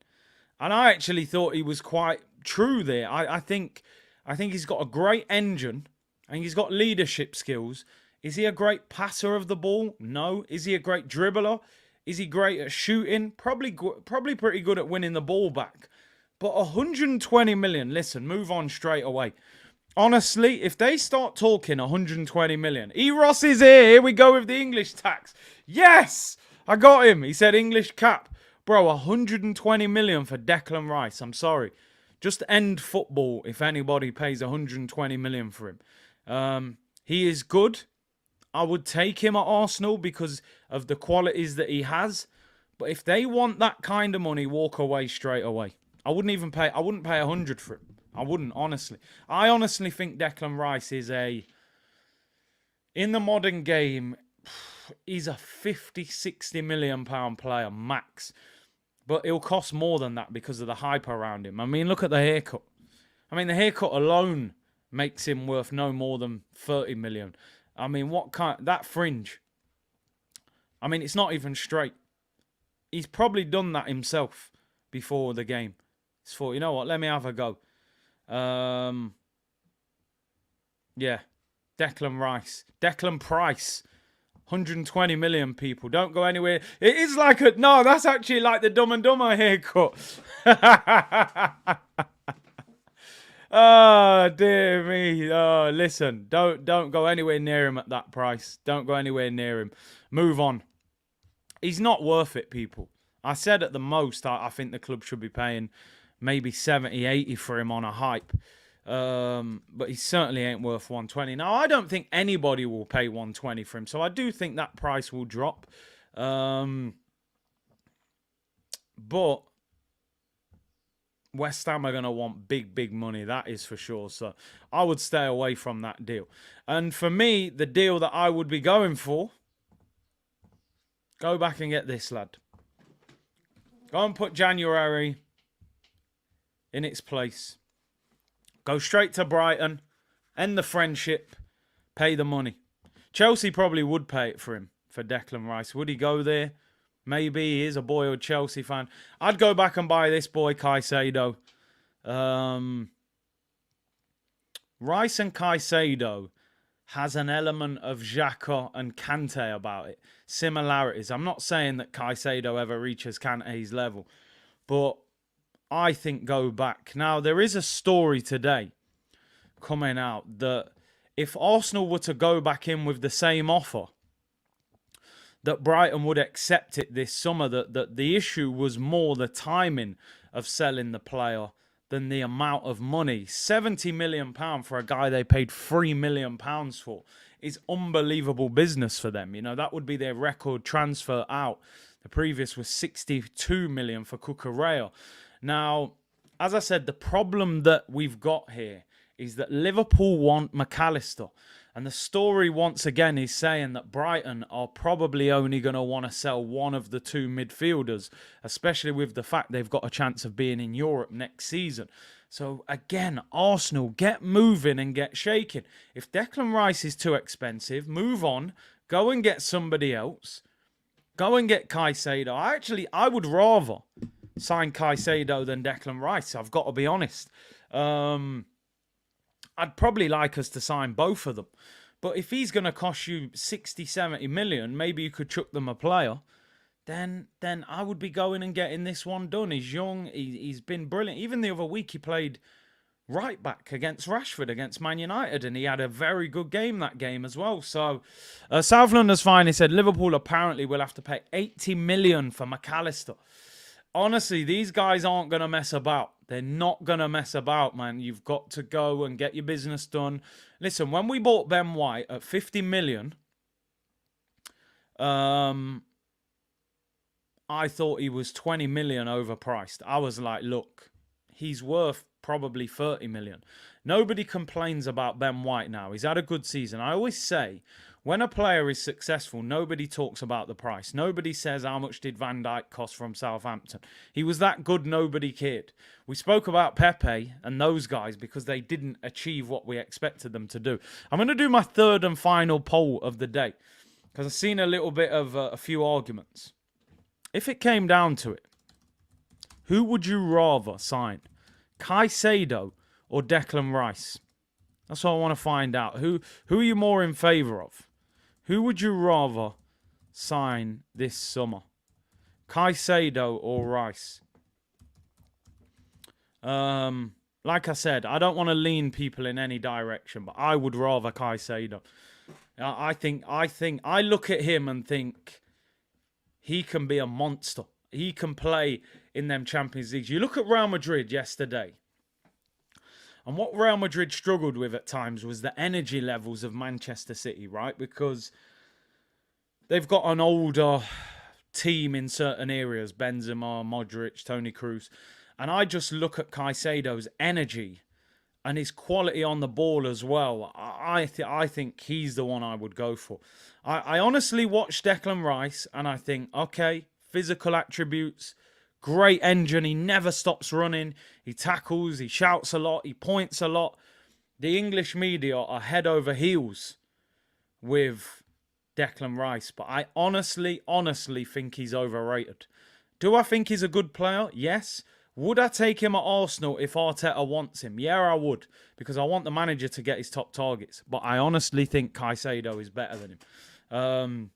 And I actually thought he was quite true there. I think he's got a great engine and he's got leadership skills. Is he a great passer of the ball? No. Is he a great dribbler? Is he great at shooting? Probably pretty good at winning the ball back. But 120 million, listen, move on straight away. Honestly, if they start talking 120 million, Ross is here. Here we go with the English tax. Yes, I got him. He said English cap. Bro, 120 million for Declan Rice. I'm sorry. Just end football if anybody pays 120 million for him. He is good. I would take him at Arsenal because of the qualities that he has. But if they want that kind of money, walk away straight away. I wouldn't pay 100 for him. I wouldn't, honestly. I honestly think Declan Rice is in the modern game, he's a 50, 60 million pound player max. But he'll cost more than that because of the hype around him. I mean, look at the haircut. I mean, the haircut alone makes him worth no more than 30 million. I mean, that fringe. I mean, it's not even straight. He's probably done that himself before the game. He's thought, you know what, let me have a go. Yeah, Declan Rice. Declan Price. 120 million people. Don't go anywhere. It is like no, that's actually like the Dumb and Dumber haircut. Oh, dear me. Oh, listen, don't go anywhere near him at that price. Don't go anywhere near him. Move on. He's not worth it, people. I said at the most, I think the club should be paying maybe 70, 80 for him on a hype. But he certainly ain't worth 120. Now, I don't think anybody will pay 120 for him. So I do think that price will drop. But West Ham are going to want big, big money. That is for sure. So I would stay away from that deal. And for me, the deal that I would be going for, go back and get this, lad. Go and put January in its place. Go straight to Brighton, end the friendship, pay the money. Chelsea probably would pay it for him, for Declan Rice. Would he go there? Maybe. He is a boyhood Chelsea fan. I'd go back and buy this boy, Caicedo. Rice and Caicedo has an element of Xhaka and Kante about it. Similarities. I'm not saying that Caicedo ever reaches Kante's level, but I think go back. Now, there is a story today coming out that if Arsenal were to go back in with the same offer, that Brighton would accept it this summer, that the issue was more the timing of selling the player than the amount of money. £70 million for a guy they paid £3 million for is unbelievable business for them. You know, that would be their record transfer out. The previous was 62 million for Cucurella. Now, as I said, the problem that we've got here is that Liverpool want McAllister. And the story, once again, is saying that Brighton are probably only going to want to sell one of the two midfielders, especially with the fact they've got a chance of being in Europe next season. So, again, Arsenal, get moving and get shaking. If Declan Rice is too expensive, move on, go and get somebody else. Go and get Caicedo. I would rather sign Caicedo than Declan Rice. I've got to be honest. I'd probably like us to sign both of them. But if he's going to cost you 60, 70 million, maybe you could chuck them a player. Then I would be going and getting this one done. He's young. He's been brilliant. Even the other week he played right back against Rashford, against Man United, and he had a very good game that game as well. So, South London's finally said Liverpool apparently will have to pay 80 million for McAllister. Honestly, these guys aren't going to mess about. They're not going to mess about, man. You've got to go and get your business done. Listen, when we bought Ben White at 50 million, I thought he was 20 million overpriced. I was like, look, he's worth probably 30 million. Nobody complains about Ben White now. He's had a good season. I always say, when a player is successful, nobody talks about the price. Nobody says, how much did Van Dijk cost from Southampton? He was that good, nobody cared. We spoke about Pepe and those guys because they didn't achieve what we expected them to do. I'm going to do my third and final poll of the day because I've seen a little bit of a few arguments. If it came down to it, who would you rather sign? Caicedo or Declan Rice? That's what I want to find out. Who are you more in favour of? Who would you rather sign this summer? Caicedo or Rice? Like I said, I don't want to lean people in any direction, but I would rather Caicedo. I look at him and think he can be a monster. He can play in them Champions Leagues. You look at Real Madrid yesterday, and what Real Madrid struggled with at times was the energy levels of Manchester City, right? Because they've got an older team in certain areas, Benzema, Modric, Toni Kroos. And I just look at Caicedo's energy and his quality on the ball as well. I think he's the one I would go for. I honestly watch Declan Rice and I think, okay, physical attributes, great engine. He never stops running. He tackles. He shouts a lot. He points a lot. The English media are head over heels with Declan Rice. But I honestly think he's overrated. Do I think he's a good player? Yes. Would I take him at Arsenal if Arteta wants him? Yeah, I would. Because I want the manager to get his top targets. But I honestly think Caicedo is better than him.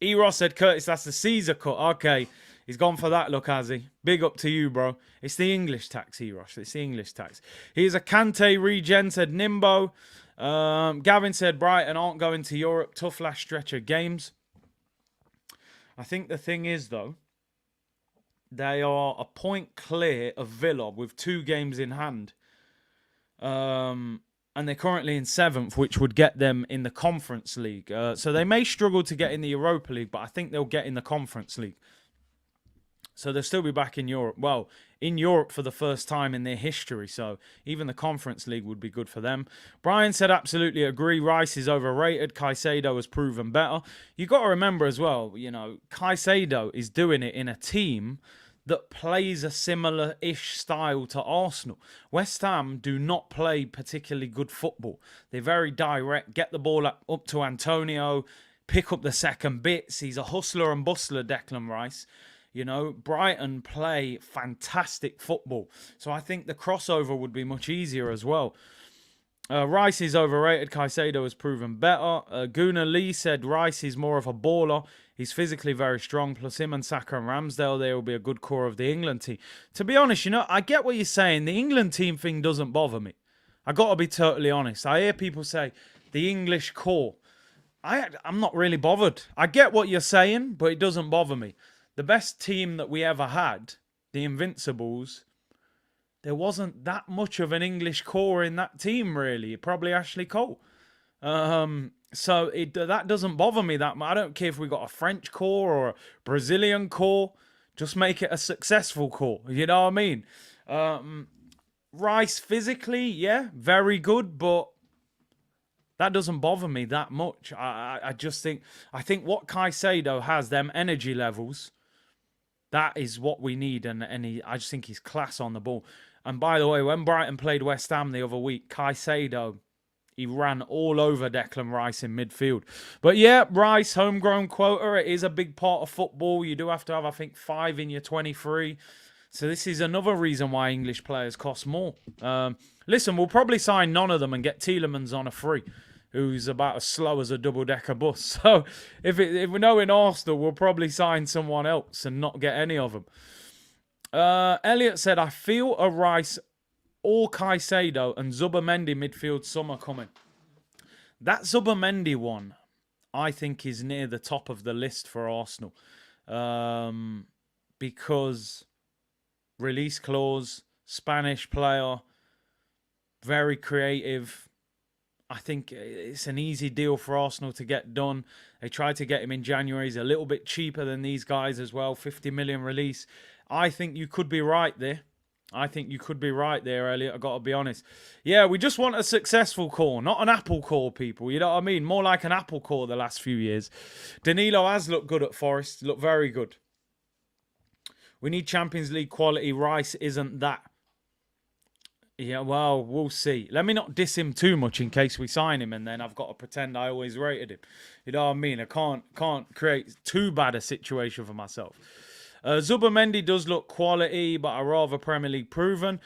E-Ross said, Curtis, that's the Caesar cut. Okay. He's gone for that look, has he? Big up to you, bro. It's the English tax, E-Ross. It's the English tax. Here's a Kante regen, said Nimbo. Gavin said, Brighton aren't going to Europe. Tough last stretch of games. I think the thing is, though, they are a point clear of Villa with 2 games in hand. And they're currently in 7th, which would get them in the Conference League. So they may struggle to get in the Europa League, but I think they'll get in the Conference League. So they'll still be back in Europe. Well, in Europe for the first time in their history. So even the Conference League would be good for them. Brian said, absolutely agree. Rice is overrated. Caicedo has proven better. You got to remember as well, you know, Caicedo is doing it in a team that plays a similar-ish style to Arsenal. West Ham do not play particularly good football. They're very direct. Get the ball up to Antonio. Pick up the second bits. He's a hustler and bustler, Declan Rice. You know, Brighton play fantastic football. So I think the crossover would be much easier as well. Rice is overrated. Caicedo has proven better. Guna Lee said Rice is more of a baller. He's physically very strong. Plus him and Xhaka and Ramsdale, they will be a good core of the England team. To be honest, you know, I get what you're saying. The England team thing doesn't bother me. I got to be totally honest. I hear people say the English core. I'm not really bothered. I get what you're saying, but it doesn't bother me. The best team that we ever had, the Invincibles, there wasn't that much of an English core in that team, really. Probably Ashley Cole. So that doesn't bother me that much. I don't care if we got a French core or a Brazilian core. Just make it a successful core. You know what I mean? Rice physically, yeah, very good, but that doesn't bother me that much. I just think what Caicedo has, them energy levels, that is what we need, and I just think he's class on the ball. And by the way, when Brighton played West Ham the other week, Caicedo He ran all over Declan Rice in midfield. But yeah, Rice, homegrown quota. It is a big part of football. You do have to have, I think, 5 in your 23. So this is another reason why English players cost more. Listen, we'll probably sign none of them and get Tielemans on a free, who's about as slow as a double-decker bus. So if we know in Arsenal, we'll probably sign someone else and not get any of them. Elliot said, I feel a Rice or Caicedo and Zubimendi midfield summer coming. That Zubimendi one, I think, is near the top of the list for Arsenal. Because release clause, Spanish player, very creative. I think it's an easy deal for Arsenal to get done. They tried to get him in January. He's a little bit cheaper than these guys as well. 50 million release. I think you could be right there. I think you could be right there, Elliot. I've got to be honest. Yeah, we just want a successful core, not an Apple core, people. You know what I mean? More like an Apple core the last few years. Danilo has looked good at Forest. Looked very good. We need Champions League quality. Rice isn't that. Yeah, well, we'll see. Let me not diss him too much in case we sign him and then I've got to pretend I always rated him. You know what I mean? I can't create too bad a situation for myself. Zubimendi does look quality, but I rather Premier League proven.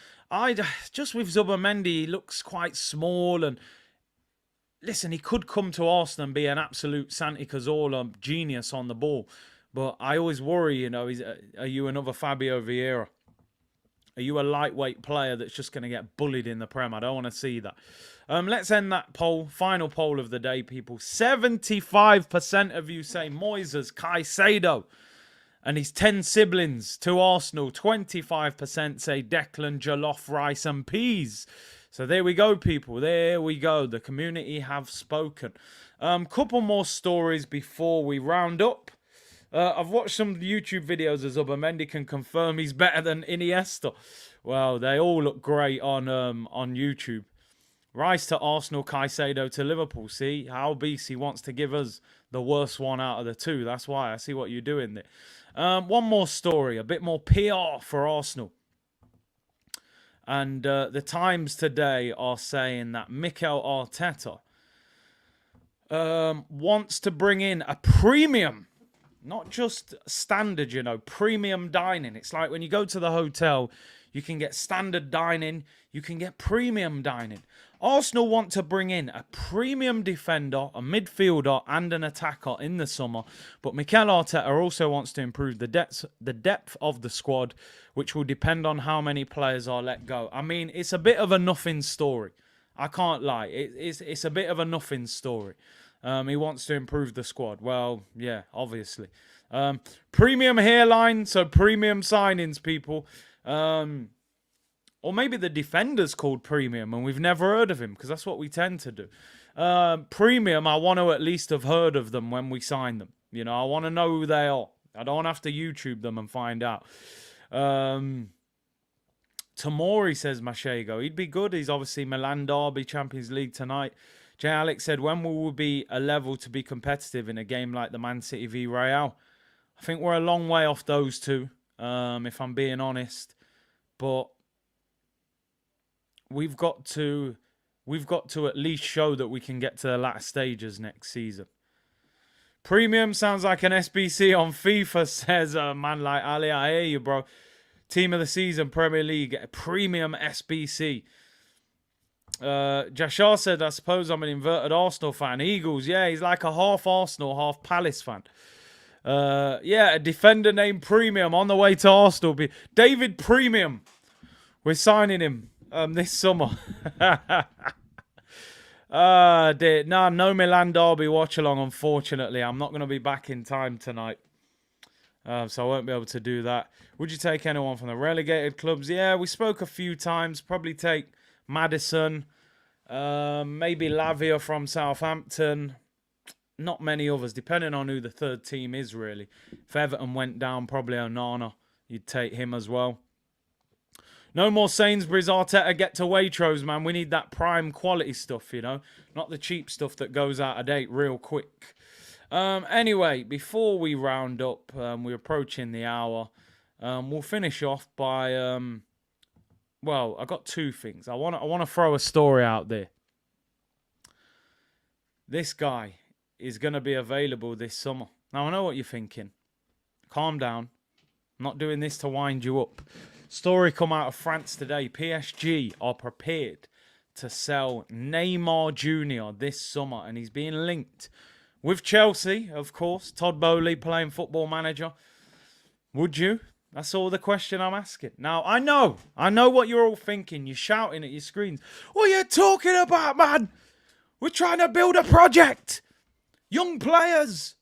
Just with Zubimendi, he looks quite small. And listen, he could come to Arsenal and be an absolute Santi Cazorla genius on the ball. But I always worry, you know, are you another Fabio Vieira? Are you a lightweight player that's just going to get bullied in the Prem? I don't want to see that. Let's end that poll. Final poll of the day, people. 75% of you say Moises Caicedo and his 10 siblings to Arsenal. 25% say Declan, Jollof, Rice and Peas. So there we go, people. There we go. The community have spoken. Couple more stories before we round up. I've watched some YouTube videos of Zubimendi, can confirm he's better than Iniesta. Well, they all look great on YouTube. Rice to Arsenal, Caicedo to Liverpool. See how BC wants to give us the worst one out of the two. That's why I see what you're doing there. One more story, a bit more PR for Arsenal. And the Times today are saying that Mikel Arteta wants to bring in a premium, not just standard, you know, premium dining. It's like when you go to the hotel, you can get standard dining, you can get premium dining. Arsenal want to bring in a premium defender, a midfielder and an attacker in the summer. But Mikel Arteta also wants to improve the depth of the squad, which will depend on how many players are let go. I mean, it's a bit of a nothing story. I can't lie. It's a bit of a nothing story. He wants to improve the squad. Well, yeah, obviously. Premium hairline, so premium signings, people. Or maybe the defender's called Premium and we've never heard of him, because that's what we tend to do. Premium, I want to at least have heard of them when we sign them. You know, I want to know who they are. I don't have to YouTube them and find out. Tamori says Machego. He'd be good. He's obviously Milan Derby, Champions League tonight. J. Alex said, when will we be a level to be competitive in a game like the Man City v Real? I think we're a long way off those two, if I'm being honest. But we've got to at least show that we can get to the latter stages next season. Premium sounds like an SBC on FIFA, says a man like Ali. I hear you, bro. Team of the season, Premier League, premium SBC. Jashar said, I suppose I'm an inverted Arsenal fan. Eagles, yeah, he's like a half Arsenal, half Palace fan. Yeah, a defender named Premium on the way to Arsenal. David Premium. We're signing him this summer. No Milan Derby watch along, unfortunately. I'm not going to be back in time tonight. So I won't be able to do that. Would you take anyone from the relegated clubs? Yeah, we spoke a few times. Probably take Maddison. Maybe Lavia from Southampton. Not many others, depending on who the third team is, really. If Everton went down, probably Onana. You'd take him as well. No more Sainsbury's, Arteta, get to Waitrose, man. We need that prime quality stuff, you know. Not the cheap stuff that goes out of date real quick. Anyway, before we round up, we're approaching the hour. We'll finish off by... well, I got two things. I want to throw a story out there. this guy is going to be available this summer. Now, I know what you're thinking. Calm down. I'm not doing this to wind you up. Story come out of France today. PSG are prepared to sell Neymar Jr. this summer, and he's being linked with Chelsea, of course. Todd Bowley playing Football Manager. Would you? That's all the question I'm asking. Now, I know what you're all thinking. You're shouting at your screens. What are you talking about, man? We're trying to build a project. Young players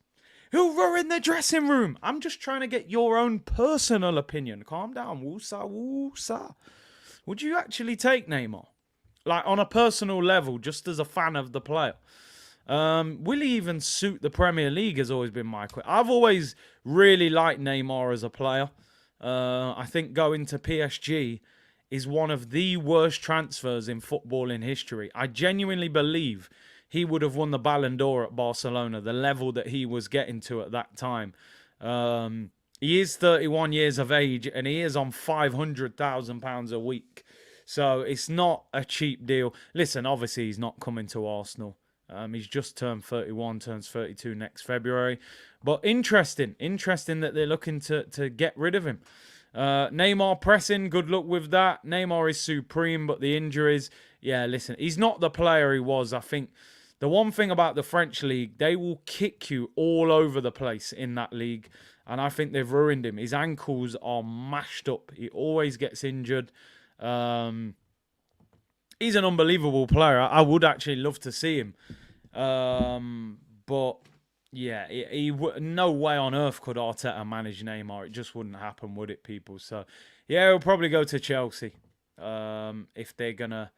who ruin the dressing room. I'm just trying to get your own personal opinion. Calm down. Woosa, woosa. Would you actually take Neymar? Like, on a personal level, just as a fan of the player. Will he even suit the Premier League has always been my question. I've always really liked Neymar as a player. I think going to PSG is one of the worst transfers in football in history. I genuinely believe he would have won the Ballon d'Or at Barcelona, the level that he was getting to at that time. He is 31 years of age, and he is on £500,000 a week. So it's not a cheap deal. Listen, obviously he's not coming to Arsenal. He's just turned 31, turns 32 next February. But interesting that they're looking to get rid of him. Neymar pressing, good luck with that. Neymar is supreme, but the injuries, yeah, listen, he's not the player he was. I think the one thing about the French league, they will kick you all over the place in that league. And I think they've ruined him. His ankles are mashed up. He always gets injured. He's an unbelievable player. I would actually love to see him. But yeah, no way on earth could Arteta manage Neymar. It just wouldn't happen, would it, people? So yeah, he'll probably go to Chelsea if they're gonna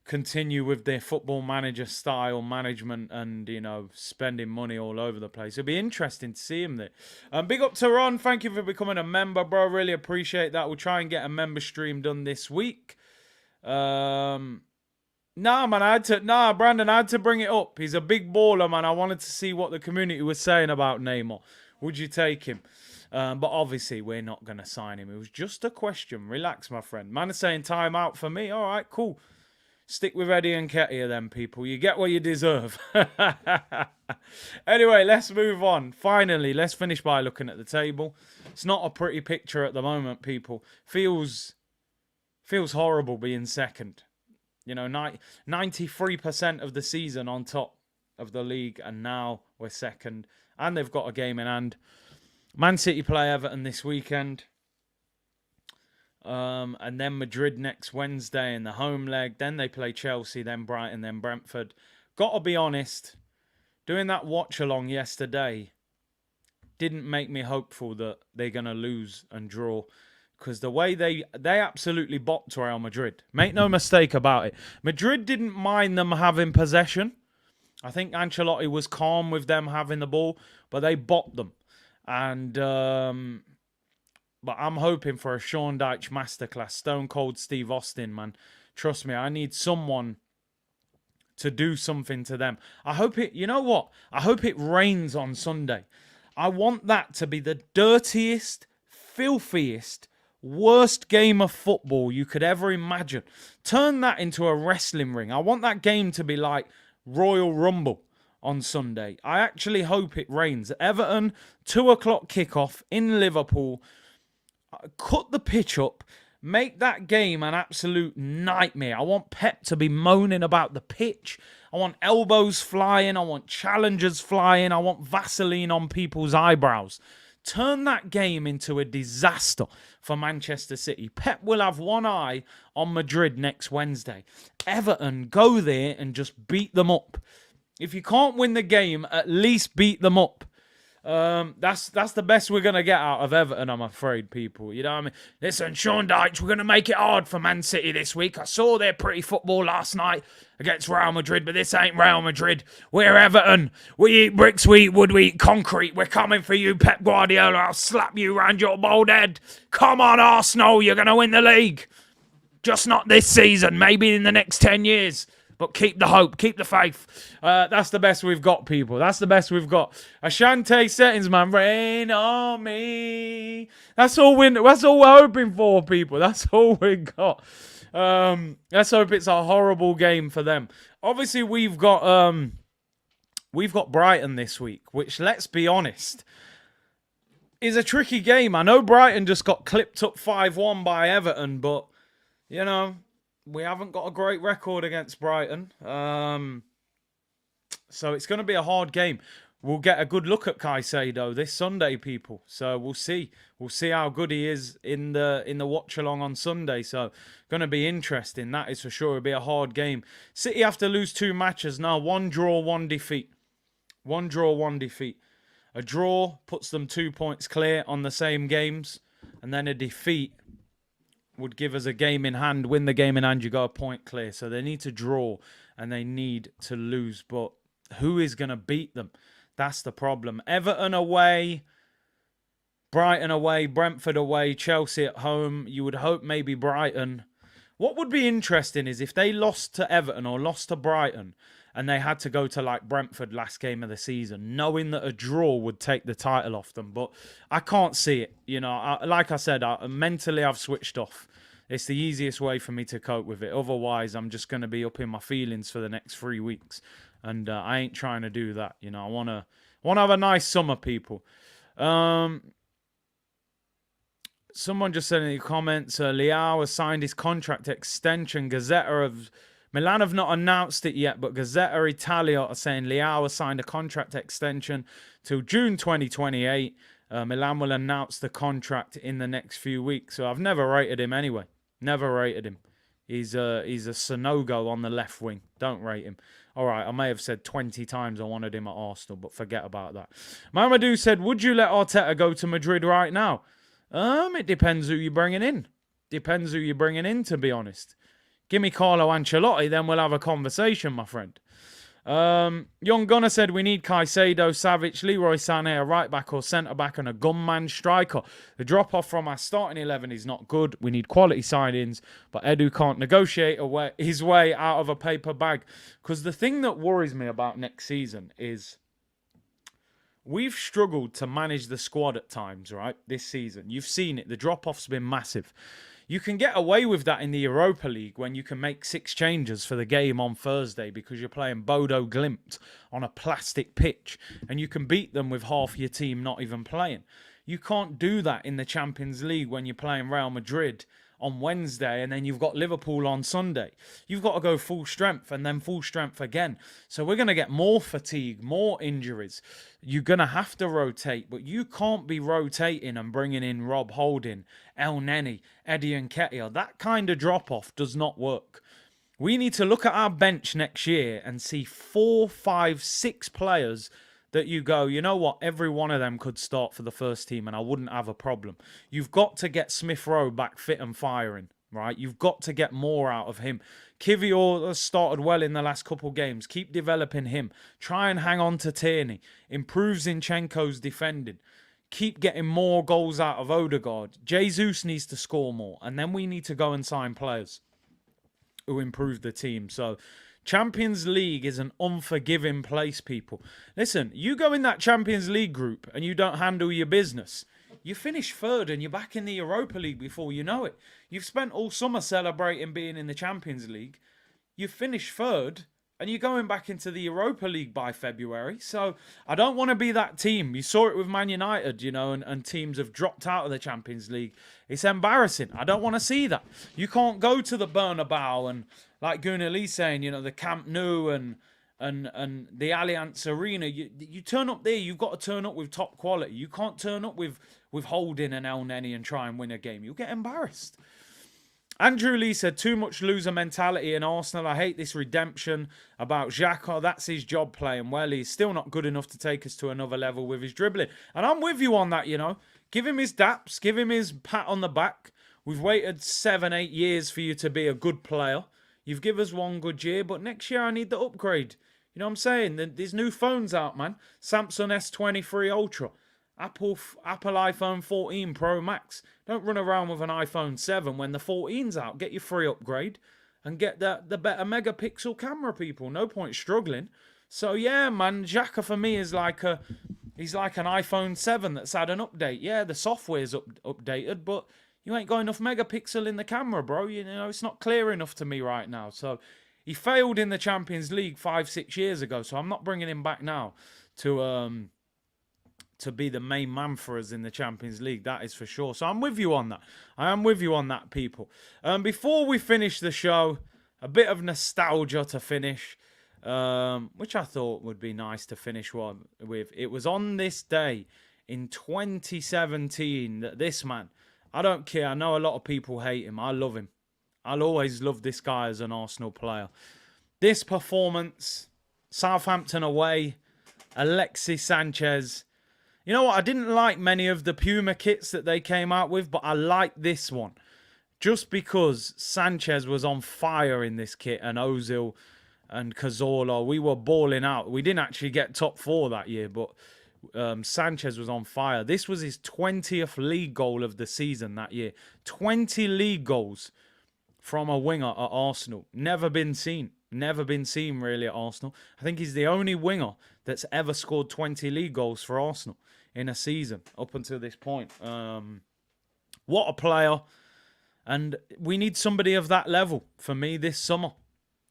continue with their Football Manager style management and, you know, spending money all over the place. It'll be interesting to see him there. Big up to Ron. Thank you for becoming a member, bro. Really appreciate that. We'll try and get a member stream done this week. Brandon, I had to bring it up. He's a big baller, man. I wanted to see what the community was saying about Neymar. Would you take him? But obviously, we're not going to sign him. It was just a question. Relax, my friend. Man is saying time out for me. All right, cool. Stick with Eddie and Ketia then, people. You get what you deserve. Anyway, let's move on. Finally, let's finish by looking at the table. It's not a pretty picture at the moment, people. Feels horrible being second. You know, 93% of the season on top of the league, and now we're second. And they've got a game in hand. Man City play Everton this weekend. And then Madrid next Wednesday in the home leg. Then they play Chelsea, then Brighton, then Brentford. Got to be honest, doing that watch-along yesterday didn't make me hopeful that they're going to lose and draw. Because the way they absolutely bopped Real Madrid. Make no mistake about it. Madrid didn't mind them having possession. I think Ancelotti was calm with them having the ball, but they bopped them. And but I'm hoping for a Sean Dyche masterclass. Stone Cold Steve Austin, man. Trust me, I need someone to do something to them. I hope it, you know what? I hope it rains on Sunday. I want that to be the dirtiest, filthiest, worst game of football you could ever imagine. Turn that into a wrestling ring. I want that game to be like Royal Rumble on Sunday. I actually hope it rains. Everton, 2 o'clock kickoff in Liverpool. Cut the pitch up. Make that game an absolute nightmare. I want Pep to be moaning about the pitch. I want elbows flying. I want challengers flying. I want Vaseline on people's eyebrows. Turn that game into a disaster for Manchester City. Pep will have one eye on Madrid next Wednesday. Everton, go there and just beat them up. If you can't win the game, at least beat them up. That's the best we're going to get out of Everton, I'm afraid, people. You know what I mean? Listen, Sean Dyche, we're going to make it hard for Man City this week. I saw their pretty football last night against Real Madrid, but this ain't Real Madrid. We're Everton. We eat bricks, we eat wood, we eat concrete. We're coming for you, Pep Guardiola. I'll slap you round your bald head. Come on, Arsenal, you're going to win the league. Just not this season, maybe in the next 10 years. But keep the hope, keep the faith. That's the best we've got, people. That's the best we've got. Ashanti settings, man. Rain on me. That's all we're hoping for, people. That's all we got. Let's hope it's a horrible game for them. Obviously, we've got we've got Brighton this week, which, let's be honest, is a tricky game. I know Brighton just got clipped up 5-1 by Everton, but, you know, we haven't got a great record against Brighton. So it's going to be a hard game. We'll get a good look at Caicedo this Sunday, people. So we'll see. We'll see how good he is in the watch along on Sunday. So going to be interesting. That is for sure. It'll be a hard game. City have to lose 2 matches now. 1 draw, 1 defeat. 1 draw, 1 defeat. A draw puts them 2 points clear on the same games, and then a defeat would give us a game in hand. Win the game in hand, you go a point clear. So they need to draw and they need to lose. But who is going to beat them? That's the problem. Everton away, Brighton away, Brentford away, Chelsea at home. You would hope maybe Brighton. What would be interesting is if they lost to Everton or lost to Brighton and they had to go to like Brentford last game of the season, knowing that a draw would take the title off them. But I can't see it. You know, like I said, mentally I've switced off. It's the easiest way for me to cope with it. Otherwise, I'm just going to be up in my feelings for the next 3 weeks. And I ain't trying to do that. You know, I want to have a nice summer, people. Someone just said in the comments, Leao has signed his contract extension. Milan have not announced it yet, but Gazzetta Italia are saying Leao has signed a contract extension till June 2028. Milan will announce the contract in the next few weeks. So I've never rated him anyway. Never rated him. He's a Sonogo on the left wing. Don't rate him. All right, I may have said 20 times I wanted him at Arsenal, but forget about that. Mamadou said, would you let Arteta go to Madrid right now? It depends who you're bringing in. Depends who you're bringing in, to be honest. Give me Carlo Ancelotti, then we'll have a conversation, my friend. Young Gunner said we need Caicedo, Savic, Leroy Sané, a right back or centre back, and a gunman striker. The drop off from our starting 11 is not good. We need quality signings, but Edu can't negotiate his way out of a paper bag. Because the thing that worries me about next season is we've struggled to manage the squad at times, right? This season, you've seen it. The drop off's been massive. You can get away with that in the Europa League when you can make 6 changes for the game on Thursday because you're playing Bodo Glimt on a plastic pitch and you can beat them with half your team not even playing. You can't do that in the Champions League when you're playing Real Madrid on Wednesday and then you've got Liverpool on Sunday. You've got to go full strength and then full strength again. So we're going to get more fatigue, more injuries. You're going to have to rotate, but you can't be rotating and bringing in Rob Holding, El Neni, Eddie Nketiah. That kind of drop-off does not work. We need to look at our bench next year and see 4, 5, 6 players that you go, you know what, every one of them could start for the first team and I wouldn't have a problem. You've got to get Smith Rowe back fit and firing, right? You've got to get more out of him. Kivior has started well in the last couple games. Keep developing him. Try and hang on to Tierney. Improve Zinchenko's defending. Keep getting more goals out of Odegaard. Jesus needs to score more. And then we need to go and sign players who improve the team. So Champions League is an unforgiving place, people. Listen, you go in that Champions League group and you don't handle your business. You finish third and you're back in the Europa League before you know it. You've spent all summer celebrating being in the Champions League. You finish third and you're going back into the Europa League by February. So I don't want to be that team. You saw it with Man United, you know, and teams have dropped out of the Champions League. It's embarrassing. I don't want to see that. You can't go to the Bernabeu and, like Gunnar Lee saying, you know, the Camp Nou and the Allianz Arena. You turn up there, you've got to turn up with top quality. You can't turn up with Holding and El Neni and try and win a game. You'll get embarrassed. Andrew Lee said, too much loser mentality in Arsenal. I hate this redemption about Xhaka. That's his job playing well. He's still not good enough to take us to another level with his dribbling. And I'm with you on that, you know. Give him his daps. Give him his pat on the back. We've waited 7, 8 years for you to be a good player. You've given us 1 good year, but next year I need the upgrade. You know what I'm saying? There's new phones out, man. Samsung S23 Ultra. Apple iPhone 14 Pro Max. Don't run around with an iPhone 7 when the 14's out. Get your free upgrade and get the better megapixel camera, people. No point struggling. So yeah, man, Xhaka for me is he's like an iPhone 7 that's had an update. Yeah, the software's updated, but you ain't got enough megapixel in the camera, bro. You know, it's not clear enough to me right now. So He failed in the Champions League 5-6 years ago, so I'm not bringing him back now to be the main man for us in the Champions League. That is for sure. So I'm with you on that. I am with you on that, people. Before we finish the show, a bit of nostalgia to finish, which I thought would be nice to finish with. It was on this day in 2017 that this man, I don't care. I know a lot of people hate him. I love him. I'll always love this guy as an Arsenal player. This performance, Southampton away, Alexis Sanchez. You know what? I didn't like many of the Puma kits that they came out with, but I liked this one. Just because Sanchez was on fire in this kit, and Ozil and Cazorla, we were balling out. We didn't actually get top 4 that year, but Sanchez was on fire. This was his 20th league goal of the season that year. 20 league goals from a winger at Arsenal. Never been seen. Never been seen really at Arsenal. I think he's the only winger that's ever scored 20 league goals for Arsenal in a season up until this point. What a player. And we need somebody of that level for me this summer.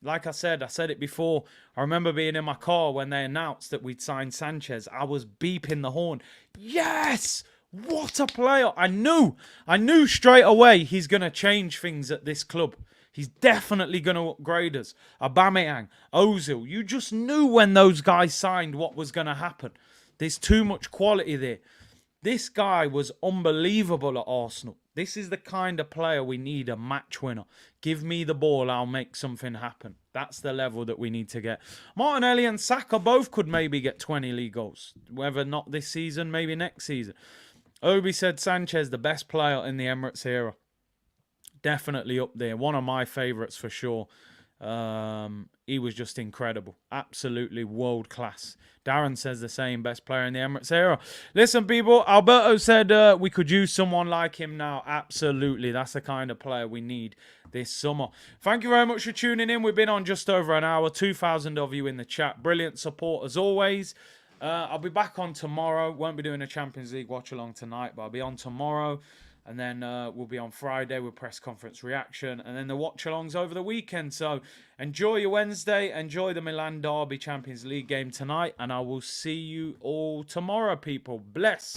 Like I said it before. I remember being in my car when they announced that we'd signed Sanchez. I was beeping the horn. Yes! What a player. I knew straight away he's going to change things at this club. He's definitely going to upgrade us. Aubameyang, Ozil. You just knew when those guys signed what was going to happen. There's too much quality there. This guy was unbelievable at Arsenal. This is the kind of player we need, a match winner. Give me the ball, I'll make something happen. That's the level that we need to get. Martinelli and Saka both could maybe get 20 league goals. Whether not this season, maybe next season. Obi said Sanchez, the best player in the Emirates era. Definitely up there. One of my favourites for sure. He was just incredible. Absolutely world class. Darren says the same, best player in the Emirates era. Listen, people, Alberto said we could use someone like him now. Absolutely. That's the kind of player we need this summer. Thank you very much for tuning in. We've been on just over an hour. 2,000 of you in the chat. Brilliant support as always. I'll be back on tomorrow. Won't be doing a Champions League watch along tonight, but I'll be on tomorrow. And then we'll be on Friday with press conference reaction. And then the watch-alongs over the weekend. So enjoy your Wednesday. Enjoy the Milan Derby Champions League game tonight. And I will see you all tomorrow, people. Bless.